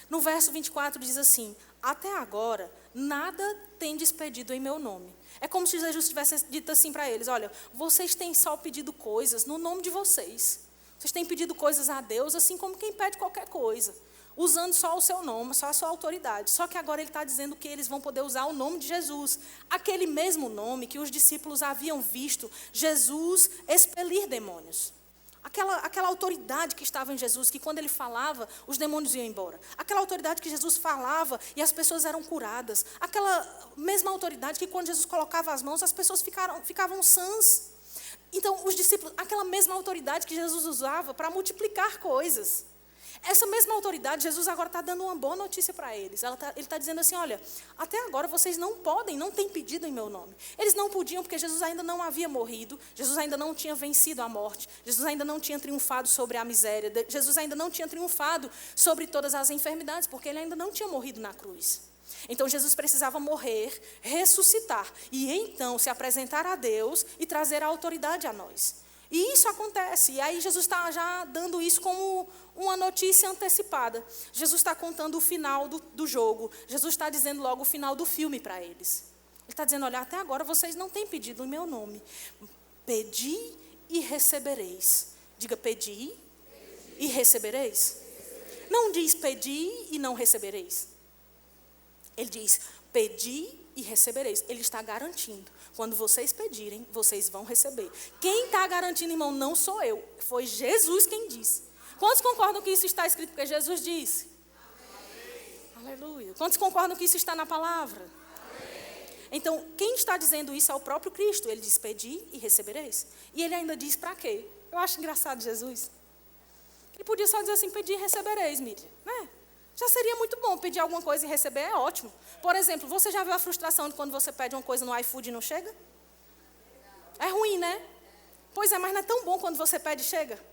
No verso 24 diz assim, até agora, nada tendes pedido em meu nome. É como se Jesus tivesse dito assim para eles, olha, vocês têm só pedido coisas no nome de vocês. Vocês têm pedido coisas a Deus, assim como quem pede qualquer coisa, usando só o seu nome, só a sua autoridade. Só que agora ele está dizendo que eles vão poder usar o nome de Jesus. Aquele mesmo nome que os discípulos haviam visto Jesus expelir demônios. Aquela autoridade que estava em Jesus, que quando ele falava, os demônios iam embora. Aquela autoridade que Jesus falava e as pessoas eram curadas. Aquela mesma autoridade que quando Jesus colocava as mãos, as pessoas ficavam sãs. Então, os discípulos, aquela mesma autoridade que Jesus usava para multiplicar coisas. Essa mesma autoridade, Jesus agora está dando uma boa notícia para eles. Ele está dizendo assim, olha, até agora vocês não têm pedido em meu nome. Eles não podiam porque Jesus ainda não havia morrido, Jesus ainda não tinha vencido a morte, Jesus ainda não tinha triunfado sobre a miséria, Jesus ainda não tinha triunfado sobre todas as enfermidades, porque ele ainda não tinha morrido na cruz. Então Jesus precisava morrer, ressuscitar, e então se apresentar a Deus e trazer a autoridade a nós. E isso acontece, e aí Jesus está já dando isso como uma notícia antecipada. Jesus está contando o final do jogo, Jesus está dizendo logo o final do filme para eles. Ele está dizendo, olha, até agora vocês não têm pedido em meu nome. Pedi e recebereis. Diga, pedi e recebereis. Não diz pedi e não recebereis. Ele diz, pedi e recebereis. Ele está garantindo. Quando vocês pedirem, vocês vão receber. Quem está garantindo, irmão, não sou eu. Foi Jesus quem disse. Quantos concordam que isso está escrito porque Jesus disse? Amém. Aleluia. Quantos concordam que isso está na palavra? Amém. Então, quem está dizendo isso é o próprio Cristo. Ele diz, pedi e recebereis. E ele ainda diz para quê? Eu acho engraçado Jesus. Ele podia só dizer assim, pedi e recebereis, Mídia. Né? Já seria muito bom, pedir alguma coisa e receber é ótimo. Por exemplo, você já viu a frustração de quando você pede uma coisa no iFood e não chega? É ruim, né? Pois é, mas não é tão bom quando você pede e chega.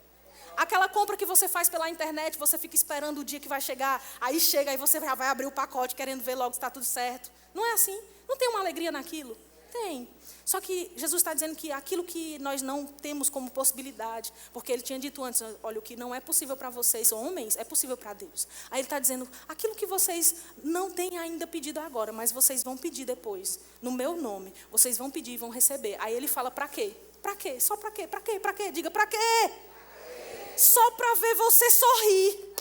Aquela compra que você faz pela internet, você fica esperando o dia que vai chegar, aí chega, aí você já vai abrir o pacote querendo ver logo se está tudo certo. Não é assim? Não tem uma alegria naquilo? Tem. Só que Jesus está dizendo que aquilo que nós não temos como possibilidade, porque ele tinha dito antes, olha, o que não é possível para vocês, homens, é possível para Deus. Aí ele está dizendo, aquilo que vocês não têm ainda pedido agora, mas vocês vão pedir depois, no meu nome, vocês vão pedir e vão receber. Aí ele fala, para quê? Para quê? Só para quê? Para quê? Para quê? Diga, para quê? Só para ver você sorrir.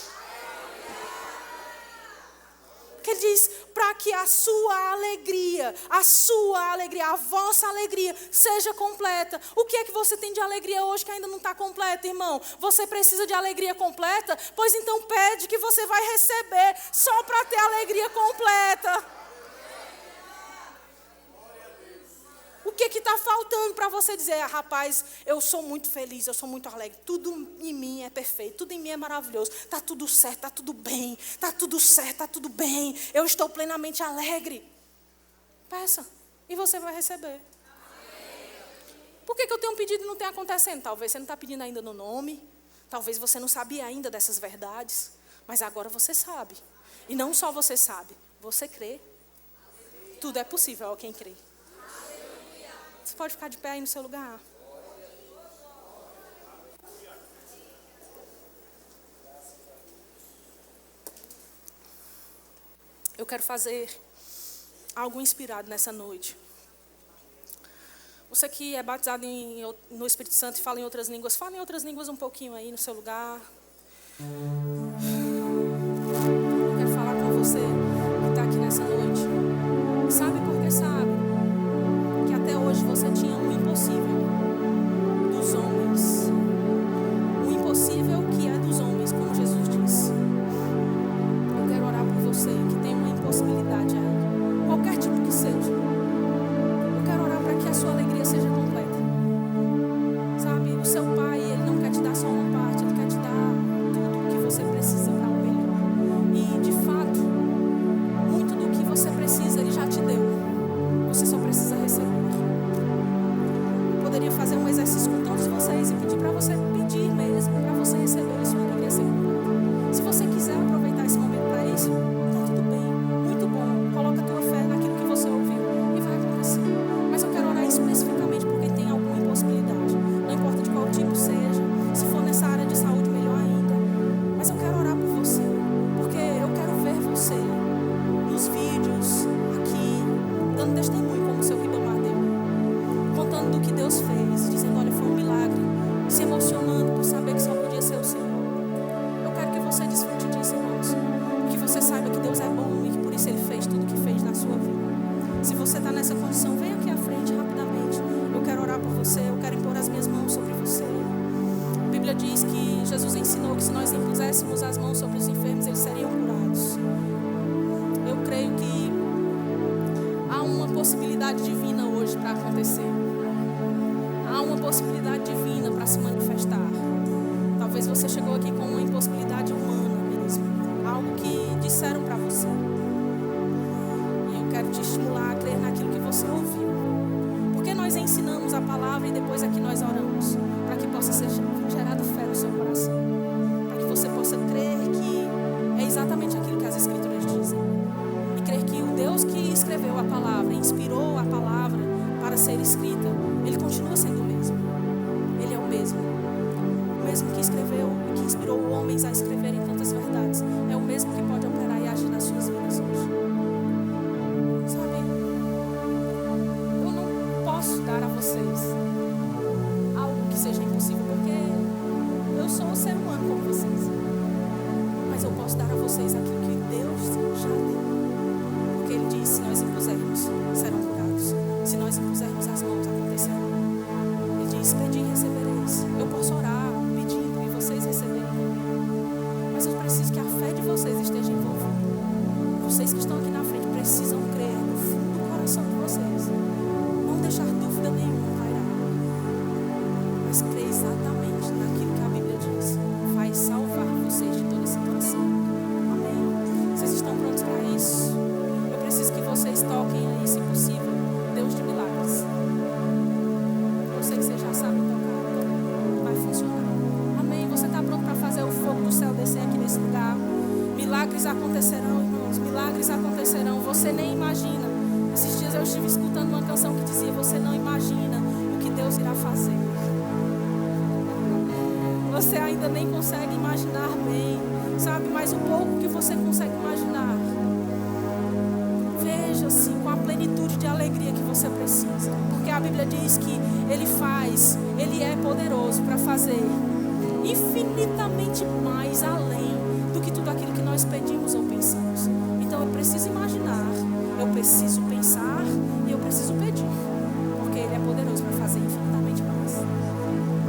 Que ele diz, para que a sua alegria, a vossa alegria seja completa. O que é que você tem de alegria hoje que ainda não está completa, irmão? Você precisa de alegria completa? Pois então pede que você vai receber só para ter alegria completa. O que está faltando para você dizer, rapaz, eu sou muito feliz, eu sou muito alegre, tudo em mim é perfeito, tudo em mim é maravilhoso, está tudo certo, está tudo bem, está tudo certo, está tudo bem, eu estou plenamente alegre. Peça e você vai receber. Por que eu tenho pedido e não tem acontecendo? Talvez você não está pedindo ainda no nome, talvez você não sabia ainda dessas verdades, mas agora você sabe. E não só você sabe, você crê. Tudo é possível ao quem crê. Você pode ficar de pé aí no seu lugar. Eu quero fazer algo inspirado nessa noite. Você que é batizado no Espírito Santo e fala em outras línguas, fala em outras línguas um pouquinho aí no seu lugar. Eu quero falar com você que está aqui nessa noite. Sabe por que sabe? Que até hoje você tinha um impossível dos homens. O impossível que é dos homens, como Jesus disse. Eu quero orar por você que tem uma impossibilidade aí, qualquer tipo que seja. Eu quero orar para que a sua alegria seja completa. Sabe, o seu pai, ele não quer te dar só uma parte, ele quer te dar tudo o que você precisa para o melhor. E, de fato, muito do que você precisa, ele já te deu. Você só precisa receber. Eu poderia fazer um exercício com todos vocês e pedir para você pedir mesmo, para você receber a sua alegria ser completa. Se você quiser aproveitar esse momento para isso, está tudo bem, muito bom. Coloca a tua fé naquilo que você ouviu e vai acontecer. Mas eu quero orar especificamente porque tem alguma impossibilidade. Não importa de qual tipo seja, se for nessa área de saúde, melhor ainda. Mas eu quero orar por você, porque eu quero ver você nos vídeos, aqui, dando testemunho como o seu Ribamardeu, contando do que Deus fez, dizendo, olha, foi um milagre, se emocionando por saber que só podia ser o Senhor. Eu quero que você desfrute disso, irmãos, que você saiba que Deus é bom e que por isso Ele fez tudo o que fez na sua vida. Se você está nessa condição, vem aqui à frente rapidamente. Eu quero orar por você, eu quero impor as minhas mãos sobre você. A Bíblia diz que Jesus ensinou que se nós impuséssemos as mãos sobre os enfermos, eles seriam curados. Eu creio que há uma possibilidade divina hoje para acontecer. Há uma possibilidade divina para se manifestar. Talvez você chegou aqui com uma impossibilidade humana mesmo. Algo que disseram para você. E eu quero te estimular a crer naquilo que você ouviu. Porque nós ensinamos a palavra e depois aqui nós oramos. Para que possa ser gerada fé no seu coração. Para que você possa crer que é exatamente aquilo que as Escrituras dizem. E crer que o Deus que escreveu a palavra, inspirou a palavra para ser escrita, Ele continua sendo o mesmo. Ele é o mesmo. O mesmo que escreveu e que inspirou homens a escreverem tantas verdades. É o mesmo que pode operar e agir nas suas vidas hoje. Sabe, eu não posso dar a vocês algo que seja impossível, porque eu sou um ser humano como vocês. Mas eu posso dar a vocês aquilo que Deus já deu. Porque Ele diz, se nós impusermos, serão curados. Se nós impusermos as mãos, acontecerá. Ele diz, pedi e recebereis. Eu posso orar pedindo e vocês receberem. Mas eu preciso que a fé de vocês esteja envolvida. Vocês que estão aqui na frente precisam crer no fundo do coração de vocês. Não deixar dúvida nenhuma pairar. Mas crer exatamente naquilo que a Bíblia diz. Vai salvar vocês de toda situação. Amém? Vocês estão prontos para isso? Eu preciso que vocês toquem aí, se possível, Deus de milagres. Eu sei que vocês já sabem tocar. Vai funcionar. Amém? Você está pronto para fazer o fogo do céu descer aqui nesse lugar? Milagres acontecerão, irmãos. Milagres acontecerão. Você nem imagina. Esses dias eu estive escutando uma canção que dizia, você não imagina o que Deus irá fazer. Você ainda nem consegue imaginar bem, sabe? Mas o pouco que você consegue imaginar, veja-se com a plenitude de alegria que você precisa. Porque a Bíblia diz que Ele é poderoso para fazer infinitamente mais além do que tudo aquilo que nós pedimos ou pensamos. Então eu preciso imaginar, eu preciso pensar e eu preciso pedir, porque Ele é poderoso para fazer infinitamente mais.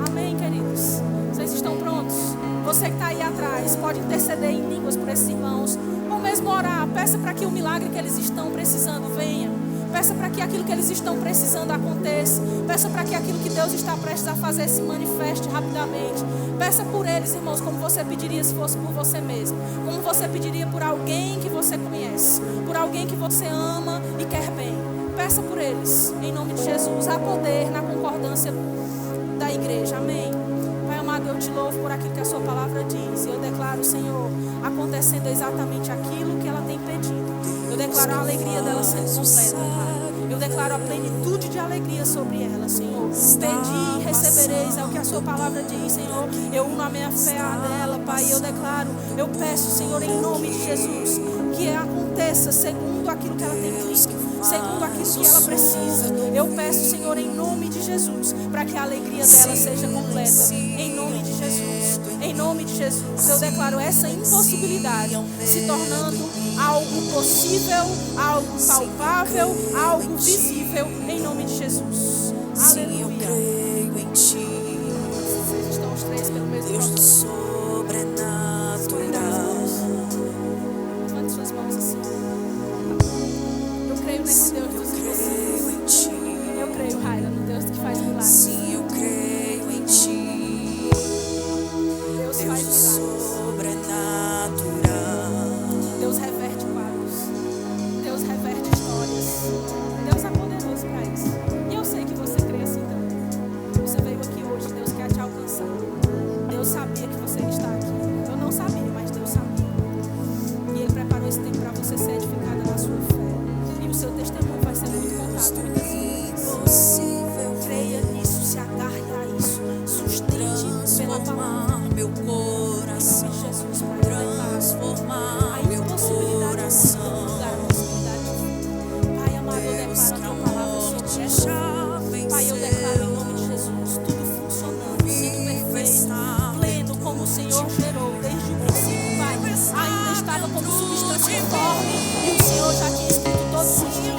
Amém, queridos? Vocês estão prontos? Você que está aí atrás pode interceder em línguas por esses irmãos, ou mesmo orar. Peça para que o milagre que eles estão precisando venha. Peça para que aquilo que eles estão precisando aconteça. Peça para que aquilo que Deus está prestes a fazer se manifeste rapidamente. Peça por eles, irmãos, como você pediria se fosse por você mesmo. Como você pediria por alguém que você conhece, por alguém que você ama e quer bem. Peça por eles, em nome de Jesus. Há poder na concordância da igreja. Amém. Pai amado, eu te louvo por aquilo que a sua palavra diz. E eu declaro, Senhor, acontecendo exatamente aquilo que ela tem pedido. Eu declaro a alegria dela sendo completa, Pai. Eu declaro a plenitude de alegria sobre ela, Senhor. Pedi e recebereis, é o que a sua palavra diz, Senhor. Eu uno a minha fé a dela, Pai. Eu declaro, eu peço, Senhor, em nome de Jesus, que aconteça segundo aquilo que ela tem crido, segundo aquilo que ela precisa. Eu peço, Senhor, em nome de Jesus, para que a alegria dela seja completa. Em nome de Jesus. Em nome de Jesus, eu declaro essa impossibilidade se tornando algo possível, algo palpável, algo visível, em nome de Jesus. Aleluia. Vocês estão os três pelo mesmo propósito. Sobrenatural. Levante suas mãos assim. Eu creio nesse Deus dos impossíveis. Eu creio, Raila, no Deus que faz milagres. Sim, eu creio em ti. Deus faz milagres. Sobrenatural. Deus reverte quadros. Deus reverte histórias. Deus é poderoso para isso. E eu sei que você crê assim também. Você veio aqui hoje, Deus quer te alcançar. Deus sabia que você está aqui. Eu não sabia, mas Deus sabia. E Ele preparou esse tempo para você ser edificada na sua fé. E o seu testemunho vai ser muito contado muitas vezes. Creia nisso, se agarre a isso. Sustente pela palavra. Meu coração, Em nome de Jesus, Pai, transformar meu coração. Pai amado, eu declaro a tua palavra sobre essa. Pai, eu declaro em nome de Jesus, tudo funcionando, sendo perfeito, pleno, como o Senhor gerou desde o princípio, Pai. Ainda estava como substância informe e o Senhor já tinha escrito todos os dias.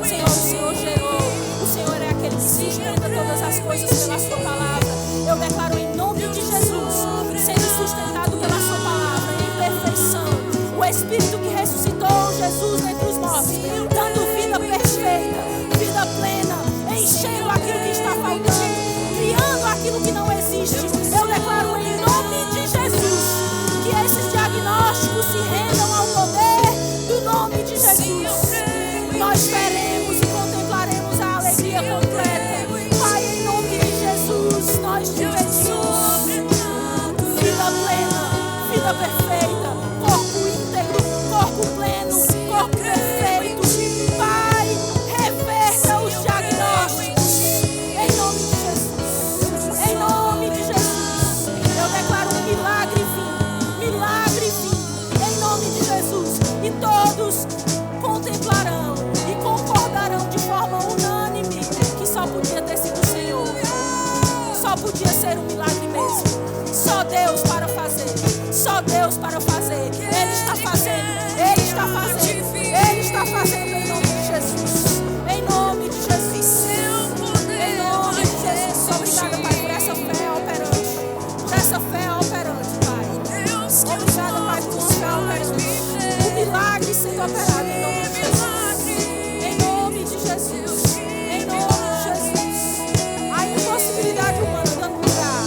Senhor, o Senhor gerou, o Senhor é aquele que sustenta todas as coisas pela sua palavra. Eu declaro em nome de Jesus, sendo sustentado pela sua palavra em perfeição, o Espírito que ressuscitou Jesus dentre os mortos, dando vida perfeita, vida plena, enchendo aquilo que está faltando, criando aquilo que não existe. Eu declaro em nome de Jesus que esses diagnósticos se rendam ao poder do nome de Jesus. Nós veremos e contemplaremos a alegria completa. Pai, em nome de Jesus, nós te pedimos vida plena, vida perfeita, corpo íntegro, corpo pleno, corpo perfeito. Pai, reverta os diagnósticos em nome de Jesus. Em nome de Jesus, eu declaro um milagre vindo, em nome de Jesus. E todos contemplarão e concordarão de forma unânime que só podia ter sido o Senhor. Só podia ser um milagre mesmo. Só Deus para fazer. Só Deus para fazer. Ele está fazendo. Ele está fazendo. Ele está fazendo em nome de Jesus. Em nome de Jesus. Em nome de Jesus. Obrigada, Pai, por essa fé operante. Por essa fé operante, Pai. Obrigada, Pai, por essa fé operante. O milagre sendo operado em nome de Jesus. Em nome de Jesus. Em nome de Jesus. A impossibilidade humana dando lugar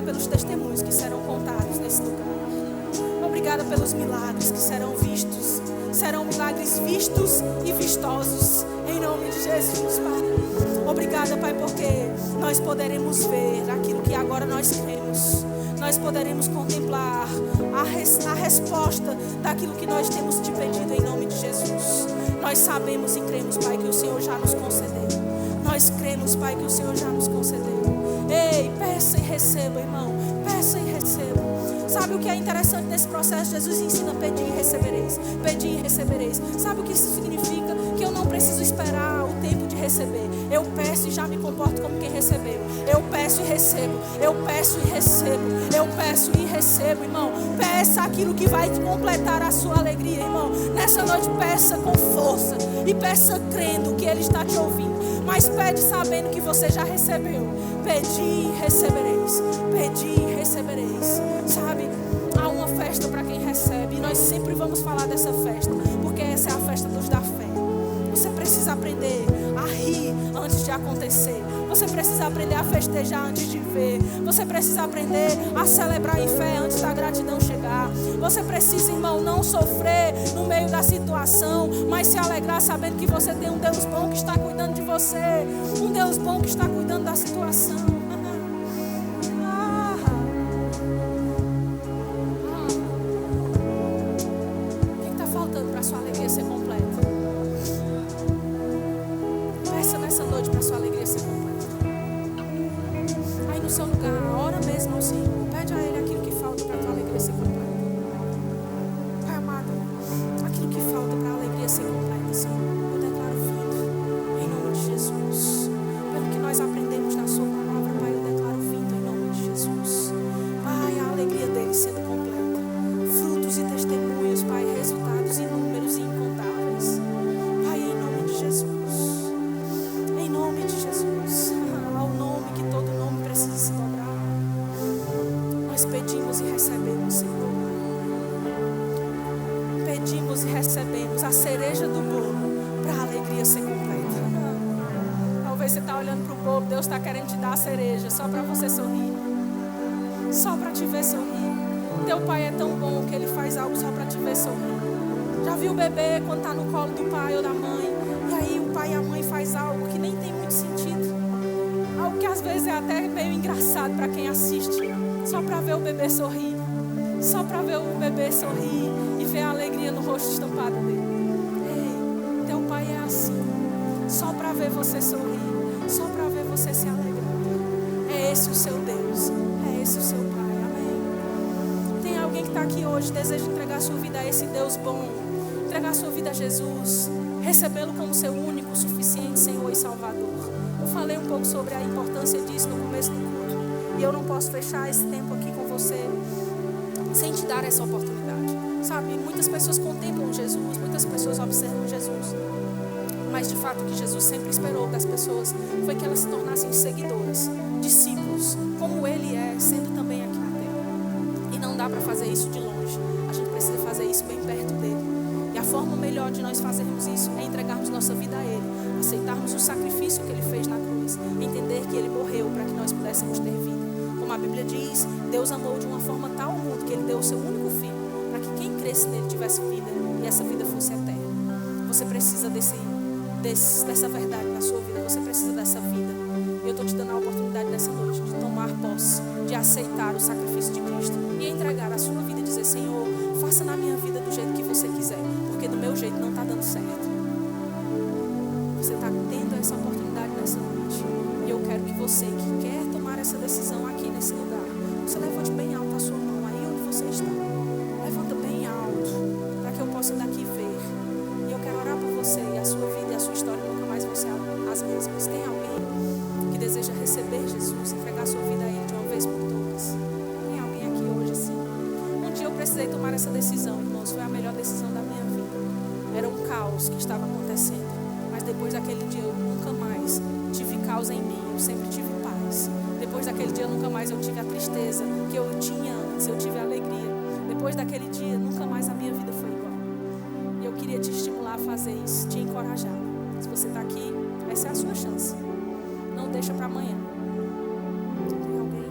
pelos testemunhos que serão contados nesse lugar. Obrigada pelos milagres que serão vistos. Serão milagres vistos e vistosos. Em nome de Jesus, Pai. Obrigada, Pai, porque nós poderemos ver aquilo que agora nós cremos. Nós poderemos contemplar a resposta daquilo que nós temos te pedido em nome de Jesus. Nós sabemos e cremos, Pai, que o Senhor já nos concedeu. Nós cremos, Pai, que o Senhor já nos concedeu. Ei, peça e receba, irmão. Peça e receba. Sabe o que é interessante nesse processo? Jesus ensina: pedir e recebereis. Pedir e recebereis. Sabe o que isso significa? Que eu não preciso esperar o tempo de receber. Eu peço e já me comporto como quem recebeu. Eu peço e recebo. Eu peço e recebo. Eu peço e recebo, irmão. Peça aquilo que vai completar a sua alegria, irmão. Nessa noite peça com força. E peça crendo que Ele está te ouvindo. Mas pede sabendo que você já recebeu. Pedi e recebereis. Pedi e recebereis. Sabe, há uma festa para quem recebe. E nós sempre vamos falar dessa festa, porque essa é a festa dos da fé. Você precisa aprender a rir antes de acontecer. Você precisa aprender a festejar antes de ver. Você precisa aprender a celebrar em fé antes da gratidão chegar. Você precisa, irmão, não sofrer no meio da situação, mas se alegrar sabendo que você tem um Deus bom que está cuidando de você. Um Deus bom que está cuidando da situação. O que está faltando para a sua alegria ser completa? Peça nessa noite para a sua alegria ser completa. Aí no seu lugar, ora mesmo ao Senhor. Pede a Ele aquilo que falta para a tua alegria ser completa. Pai amado, aquilo que falta para a alegria ser completa, Senhor, eu declaro vindo em nome de Jesus. Pelo que nós aprendemos na sua palavra, Pai, eu declaro vindo em nome de Jesus. Pai, a alegria dele sendo completa. Frutos e testemunhos, Pai, resultados inúmeros e incontáveis. Pai, em nome de Jesus. Em nome de Jesus. Ao nome que todo nome precisa se dobrar. Nós pedimos e recebemos, Senhor. Pedimos e recebemos a cereja do bolo para a alegria ser completa. Talvez você está olhando para o bolo, Deus está querendo te dar a cereja só para você sorrir. Só para te ver sorrir. Teu pai é tão bom que ele faz algo só para te ver sorrir. Já viu o bebê quando está no colo do pai ou da mãe? E aí o pai e a mãe faz algo que nem tem muito sentido. Algo que às vezes é até meio engraçado para quem assiste. Só para ver o bebê sorrir. Só para ver o bebê sorrir e ver a alegria no rosto estampado dele. Ei, teu pai é assim. Só para ver você sorrir. Só para ver você se alegrar. É esse o seu Deus. É esse o seu Pai. Amém. Tem alguém que está aqui hoje e deseja entregar sua vida a esse Deus bom. Entregar sua vida a Jesus. Recebê-lo como seu único, suficiente Senhor e Salvador. Eu falei um pouco sobre a importância disso no começo do culto. E eu não posso fechar esse tempo aqui com você sem te dar essa oportunidade. Sabe, muitas pessoas contemplam Jesus, muitas pessoas observam Jesus. Mas de fato o que Jesus sempre esperou das pessoas foi que elas se tornassem seguidoras, discípulos, como Ele é, sendo também aqui na terra. E não dá para fazer isso de longe. A gente precisa fazer isso bem perto dele. E a forma melhor de nós fazermos isso é entregarmos nossa vida a Ele, aceitarmos o sacrifício que Ele fez na cruz, entender que Ele morreu para que nós pudéssemos ter vida. Como a Bíblia diz, Deus amou de uma forma tal o mundo que Ele deu o seu único filho, para que quem cresce nele tivesse vida e essa vida fosse eterna. Você precisa dessa verdade na sua vida, você precisa dessa vida. Eu estou te dando a oportunidade nessa noite de tomar posse, de aceitar o sacrifício de Cristo e entregar a sua vida e dizer: Senhor, faça na minha vida do jeito que você quiser, porque do meu jeito não está dando certo. Você está tendo essa oportunidade nessa noite e eu quero que você que quer tomar essa decisão aqui nesse lugar, você levante bem alto a sua mão aí onde você está. Levanta bem alto para que eu possa daqui ver. E eu quero orar por você e a sua vida e a sua história nunca mais vão ser as mesmas. Tem alguém que deseja receber Jesus, entregar sua vida a Ele de uma vez por todas? Tem alguém aqui hoje assim? Um dia eu precisei tomar essa decisão, irmãos, foi a melhor decisão da minha vida. Era um caos que estava acontecendo, mas depois daquele dia eu nunca mais tive caos em mim, eu sempre tive paz. Depois daquele dia nunca mais eu tive a tristeza que eu tinha antes, eu tive a alegria. Depois daquele dia nunca mais a minha vida foi igual. E eu queria te estimular a fazer isso, te encorajar. Se você está aqui, essa é a sua chance. Não deixa para amanhã. Tem alguém?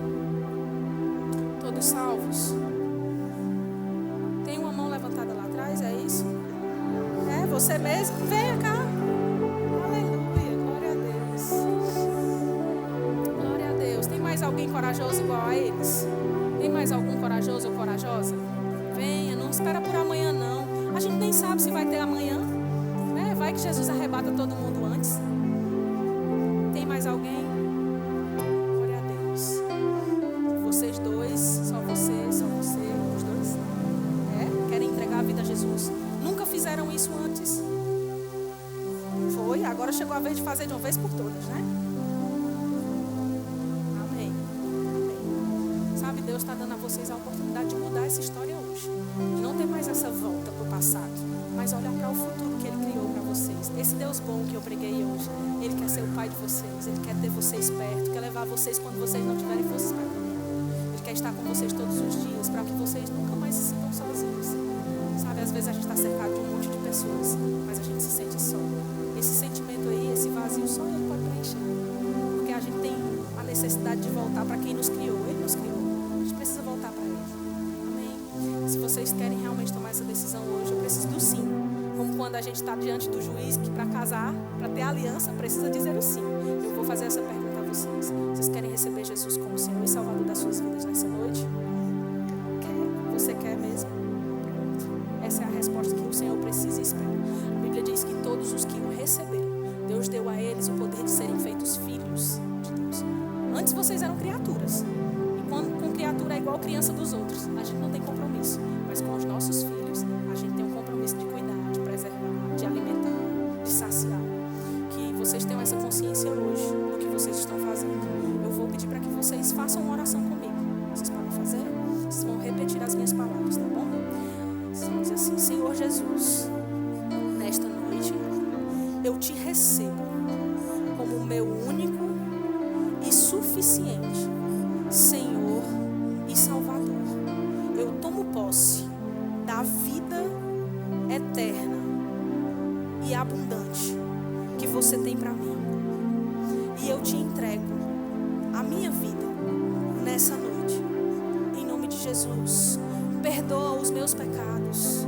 somos salvos? Tem uma mão levantada lá atrás, é isso? É, você mesmo? Venha cá. Aleluia, glória a Deus. Glória a Deus. Tem mais alguém corajoso igual a eles? Tem mais algum corajoso ou corajosa? Venha, não espera por amanhã não. A gente nem sabe se vai ter amanhã, né? Vai que Jesus arrebata todo mundo antes. Tem mais alguém? Glória a Deus. Vocês dois, só você, os dois. Querem entregar a vida a Jesus. Nunca fizeram isso antes. Foi, agora chegou a vez de fazer de uma vez por todas, né? Amém. Sabe, Deus está dando a vocês a oportunidade de mudar essa história hoje. De não ter mais essa volta para o passado, mas olhar para o futuro que Ele criou para vocês. Esse Deus bom que eu preguei hoje, Ele quer ser o Pai de vocês. Ele quer ter vocês perto, quer levar vocês quando vocês não tiverem forças para caminhar. Ele quer estar com vocês todos os dias, para que vocês nunca mais se sintam sozinhos. Sabe, às vezes a gente está cercado de um monte de pessoas, mas a gente se sente só. Esse sentimento aí, esse vazio, só Ele pode preencher. Porque a gente tem a necessidade de voltar para quem nos criou. Ele nos criou. A gente precisa voltar para Ele. Amém? Se vocês querem realmente tomar essa decisão hoje, eu preciso do sim. Como quando a gente está diante do juiz que para casar, para ter aliança, precisa dizer o sim. Eu vou fazer essa pergunta a vocês. Vocês querem receber Jesus como Senhor e Salvador das suas vidas nessa noite? Quer? Você quer mesmo? Essa é a resposta que o Senhor precisa e espera. A Bíblia diz que todos os que o receberam, Deus deu a eles o poder de serem feitos filhos de Deus. Antes vocês eram criaturas. E quando com criatura é igual criança dos outros, a gente não tem compromisso. Mas com os nossos filhos, a gente tem um compromisso de cuidar, de preservar, de alimentar, de saciar. Que vocês tenham essa consciência hoje do que vocês estão fazendo. Eu vou pedir para que vocês façam uma oração comigo. Vocês podem fazer? Vocês vão repetir as minhas palavras, tá bom? Vocês vão dizer assim: Senhor Jesus, nesta noite eu te recebo como o meu único e suficiente Senhor e Salvador. Eu tomo posse da vida eterna e abundante que você tem para mim. E eu te entrego a minha vida nessa noite. Em nome de Jesus, perdoa os meus pecados.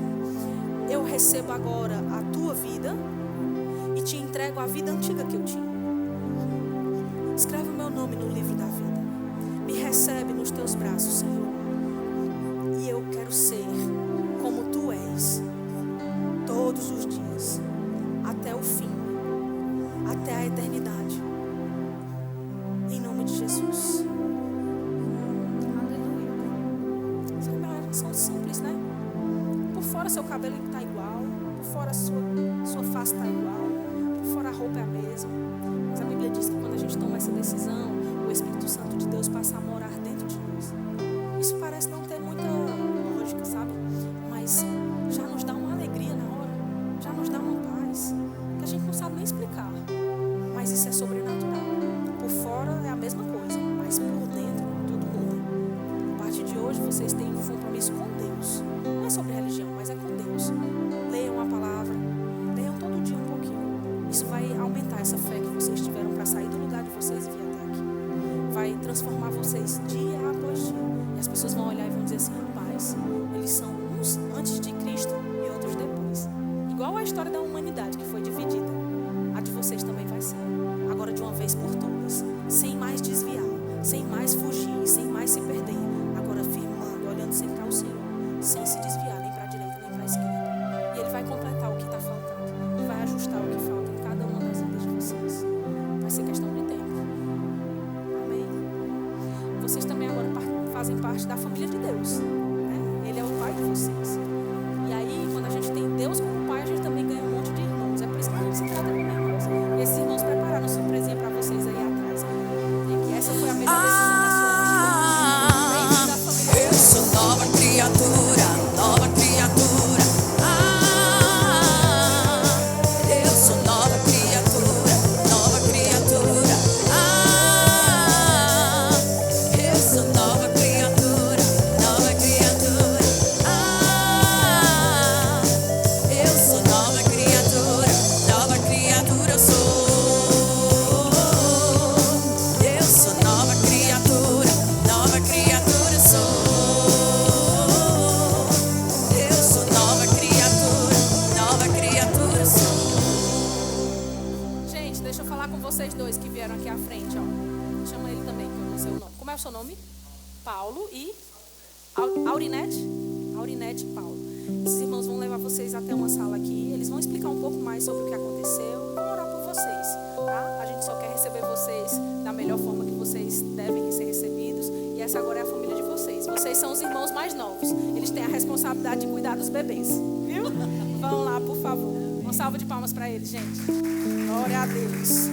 Eu recebo agora a tua vida e te entrego a vida antiga que eu tinha. Escreve o meu nome no livro da vida. Me recebe nos teus braços, Senhor. E eu quero ser como tu és, todos os dias, até o fim, até a eternidade. Em nome de Jesus. Aleluia. Sabe, uma oração simples, né? Por fora seu cabelo está igual, por fora sua face está igual, por fora a roupa é a mesma. Mas a Bíblia diz que quando a gente toma essa decisão, o Espírito Santo de Deus passa a morar dentro de nós. Isso parece não ter muita lógica, sabe? Mas já nos dá uma alegria na hora, já nos dá uma paz, que a gente não sabe nem explicar. Mas isso é sobrenatural. Por fora é a mesma coisa, mas por dentro tudo muda. A partir de hoje vocês têm um compromisso com Deus. Não é sobre religião, mas é com Deus. Leiam a palavra, leiam todo dia um pouquinho. Isso vai aumentar essa fé que vocês tiveram para sair do lugar de vocês e vir até aqui. Vai transformar vocês dia após dia. E as pessoas vão olhar e vão dizer assim: rapaz, eles são uns antes de Cristo e outros depois. Igual a história da humanidade que foi dividida. A de vocês também vai ser. Agora de uma vez por todas. Sem mais desviar, sem mais fugir, sem mais se perder. Agora firmando, olhando sempre ao Senhor. Sem se desviar nem para a direita nem para a esquerda. E Ele vai completar o que está faltando. E vai ajustar o que falta em cada uma das vidas de vocês. Vai ser questão de tempo. Amém? Vocês também agora fazem parte da família de Deus, né? Ele é o Pai de vocês. E aí, quando a gente tem Deus como Pai, a gente também ganha um monte de irmãos. vieram aqui à frente, ó. Chama ele também, que eu não sei o nome. Como é o seu nome? Paulo e Aurinete? Aurinete e Paulo. Esses irmãos vão levar vocês até uma sala aqui. Eles vão explicar um pouco mais sobre o que aconteceu e vão orar por vocês, tá? A gente só quer receber vocês da melhor forma que vocês devem ser recebidos. E essa agora é a família de vocês. Vocês são os irmãos mais novos. Eles têm a responsabilidade de cuidar dos bebês, viu? Vão lá, por favor. Uma salva de palmas para eles, gente. Glória a Deus.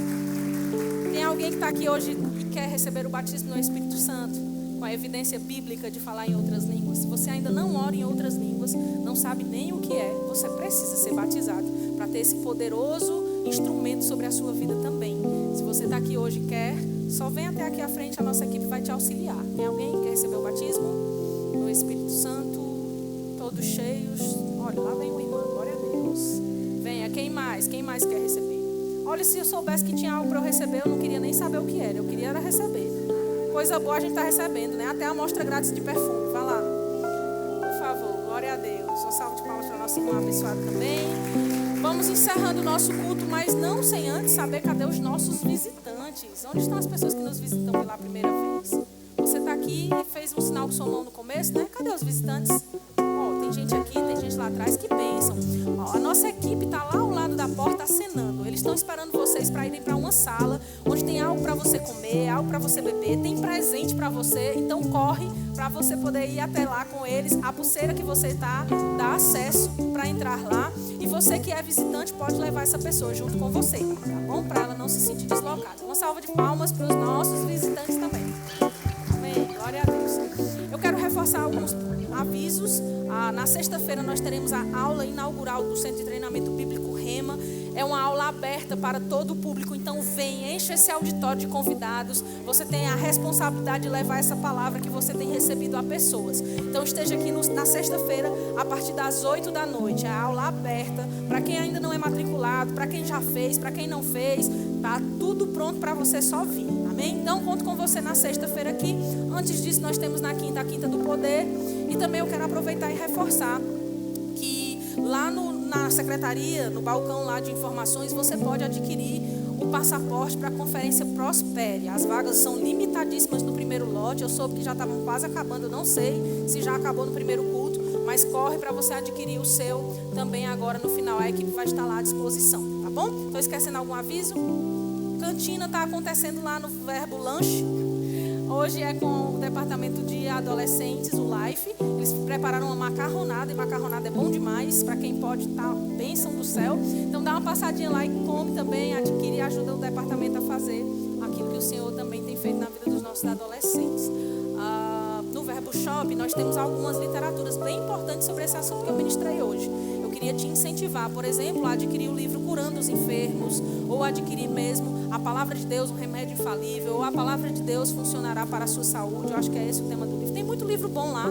Tem alguém que está aqui hoje e quer receber o batismo no Espírito Santo, com a evidência bíblica de falar em outras línguas? Se você ainda não ora em outras línguas, não sabe nem o que é, você precisa ser batizado para ter esse poderoso instrumento sobre a sua vida também. Se você está aqui hoje e quer, só vem até aqui à frente, a nossa equipe vai te auxiliar. Tem alguém que quer receber o batismo no Espírito Santo? Todos cheios? Olha, lá vem o irmão, glória a Deus. Venha, quem mais? Quem mais quer receber? Olha, se eu soubesse que tinha algo para eu receber, eu não queria nem saber o que era. Eu queria era receber. Coisa boa a gente está recebendo, né? Até a amostra grátis de perfume. Vai lá. Por favor, glória a Deus. Uma salva de palmas para o nosso irmão abençoado também. Vamos encerrando o nosso culto, mas não sem antes saber cadê os nossos visitantes. Onde estão as pessoas que nos visitam pela primeira vez? Você está aqui e fez um sinal com sua mão no começo, né? Cadê os visitantes? Tem gente aqui, tem gente lá atrás, que bênção. A nossa equipe está lá ao lado da porta acenando. Eles estão esperando vocês para irem para uma sala onde tem algo para você comer, algo para você beber, tem presente para você. Então corre para você poder ir até lá com eles. A pulseira que você dá acesso para entrar lá. E você que é visitante pode levar essa pessoa junto com você, tá bom? Para ela não se sentir deslocada. Uma salva de palmas para os nossos visitantes também. Amém. Glória a Deus. Eu quero reforçar alguns avisos. Na sexta-feira nós teremos a aula inaugural do Centro de Treinamento Bíblico Rema. É uma aula aberta para todo o público, então vem, enche esse auditório de convidados. Você tem a responsabilidade de levar essa palavra que você tem recebido a pessoas. Então esteja aqui na sexta-feira, a partir das 8 da noite. É a aula aberta para quem ainda não é matriculado, para quem já fez, para quem não fez. Tá tudo pronto para você só vir, amém? Então conto com você na sexta-feira aqui. Antes disso nós temos na quinta, a Quinta do Poder. E também eu quero aproveitar e reforçar que lá na secretaria, no balcão lá de informações, você pode adquirir o passaporte para a conferência Prospere. As vagas são limitadíssimas no primeiro lote. Eu soube que já estavam quase acabando, eu não sei se já acabou no primeiro culto, mas corre para você adquirir o seu também agora no final. A equipe vai estar lá à disposição, tá bom? Estou esquecendo algum aviso? Cantina está acontecendo lá no Verbo Lanche. Hoje é com o departamento de adolescentes, o Life. Eles prepararam uma macarronada, e macarronada é bom demais para quem pode estar bênção do céu. Então dá uma passadinha lá e come também, adquire e ajuda o departamento a fazer aquilo que o Senhor também tem feito na vida dos nossos adolescentes. No Verbo Shop nós temos algumas literaturas bem importantes sobre esse assunto que eu ministrei hoje. Eu queria te incentivar, por exemplo, a adquirir o livro Curando os Enfermos, ou adquirir mesmo a Palavra de Deus, um remédio infalível, ou a Palavra de Deus funcionará para a sua saúde. Eu acho que é esse o tema do livro. Tem muito livro bom lá.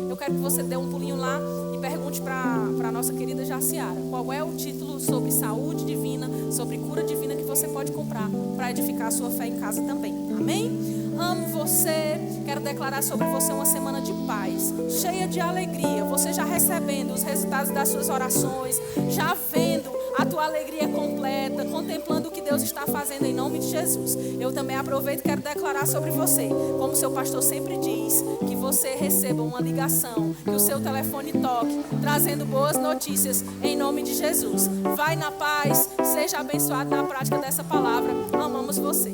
Eu quero que você dê um pulinho lá e pergunte para a nossa querida Jaciara qual é o título sobre saúde divina, sobre cura divina que você pode comprar para edificar a sua fé em casa também. Amém? Amo você, quero declarar sobre você uma semana de paz, cheia de alegria, você já recebendo os resultados das suas orações, já vendo a tua alegria completa, contemplando o que Deus está fazendo em nome de Jesus. Eu também aproveito e quero declarar sobre você, como seu pastor sempre diz, que você receba uma ligação, que o seu telefone toque, trazendo boas notícias em nome de Jesus. Vai na paz, seja abençoado na prática dessa palavra. Amamos você.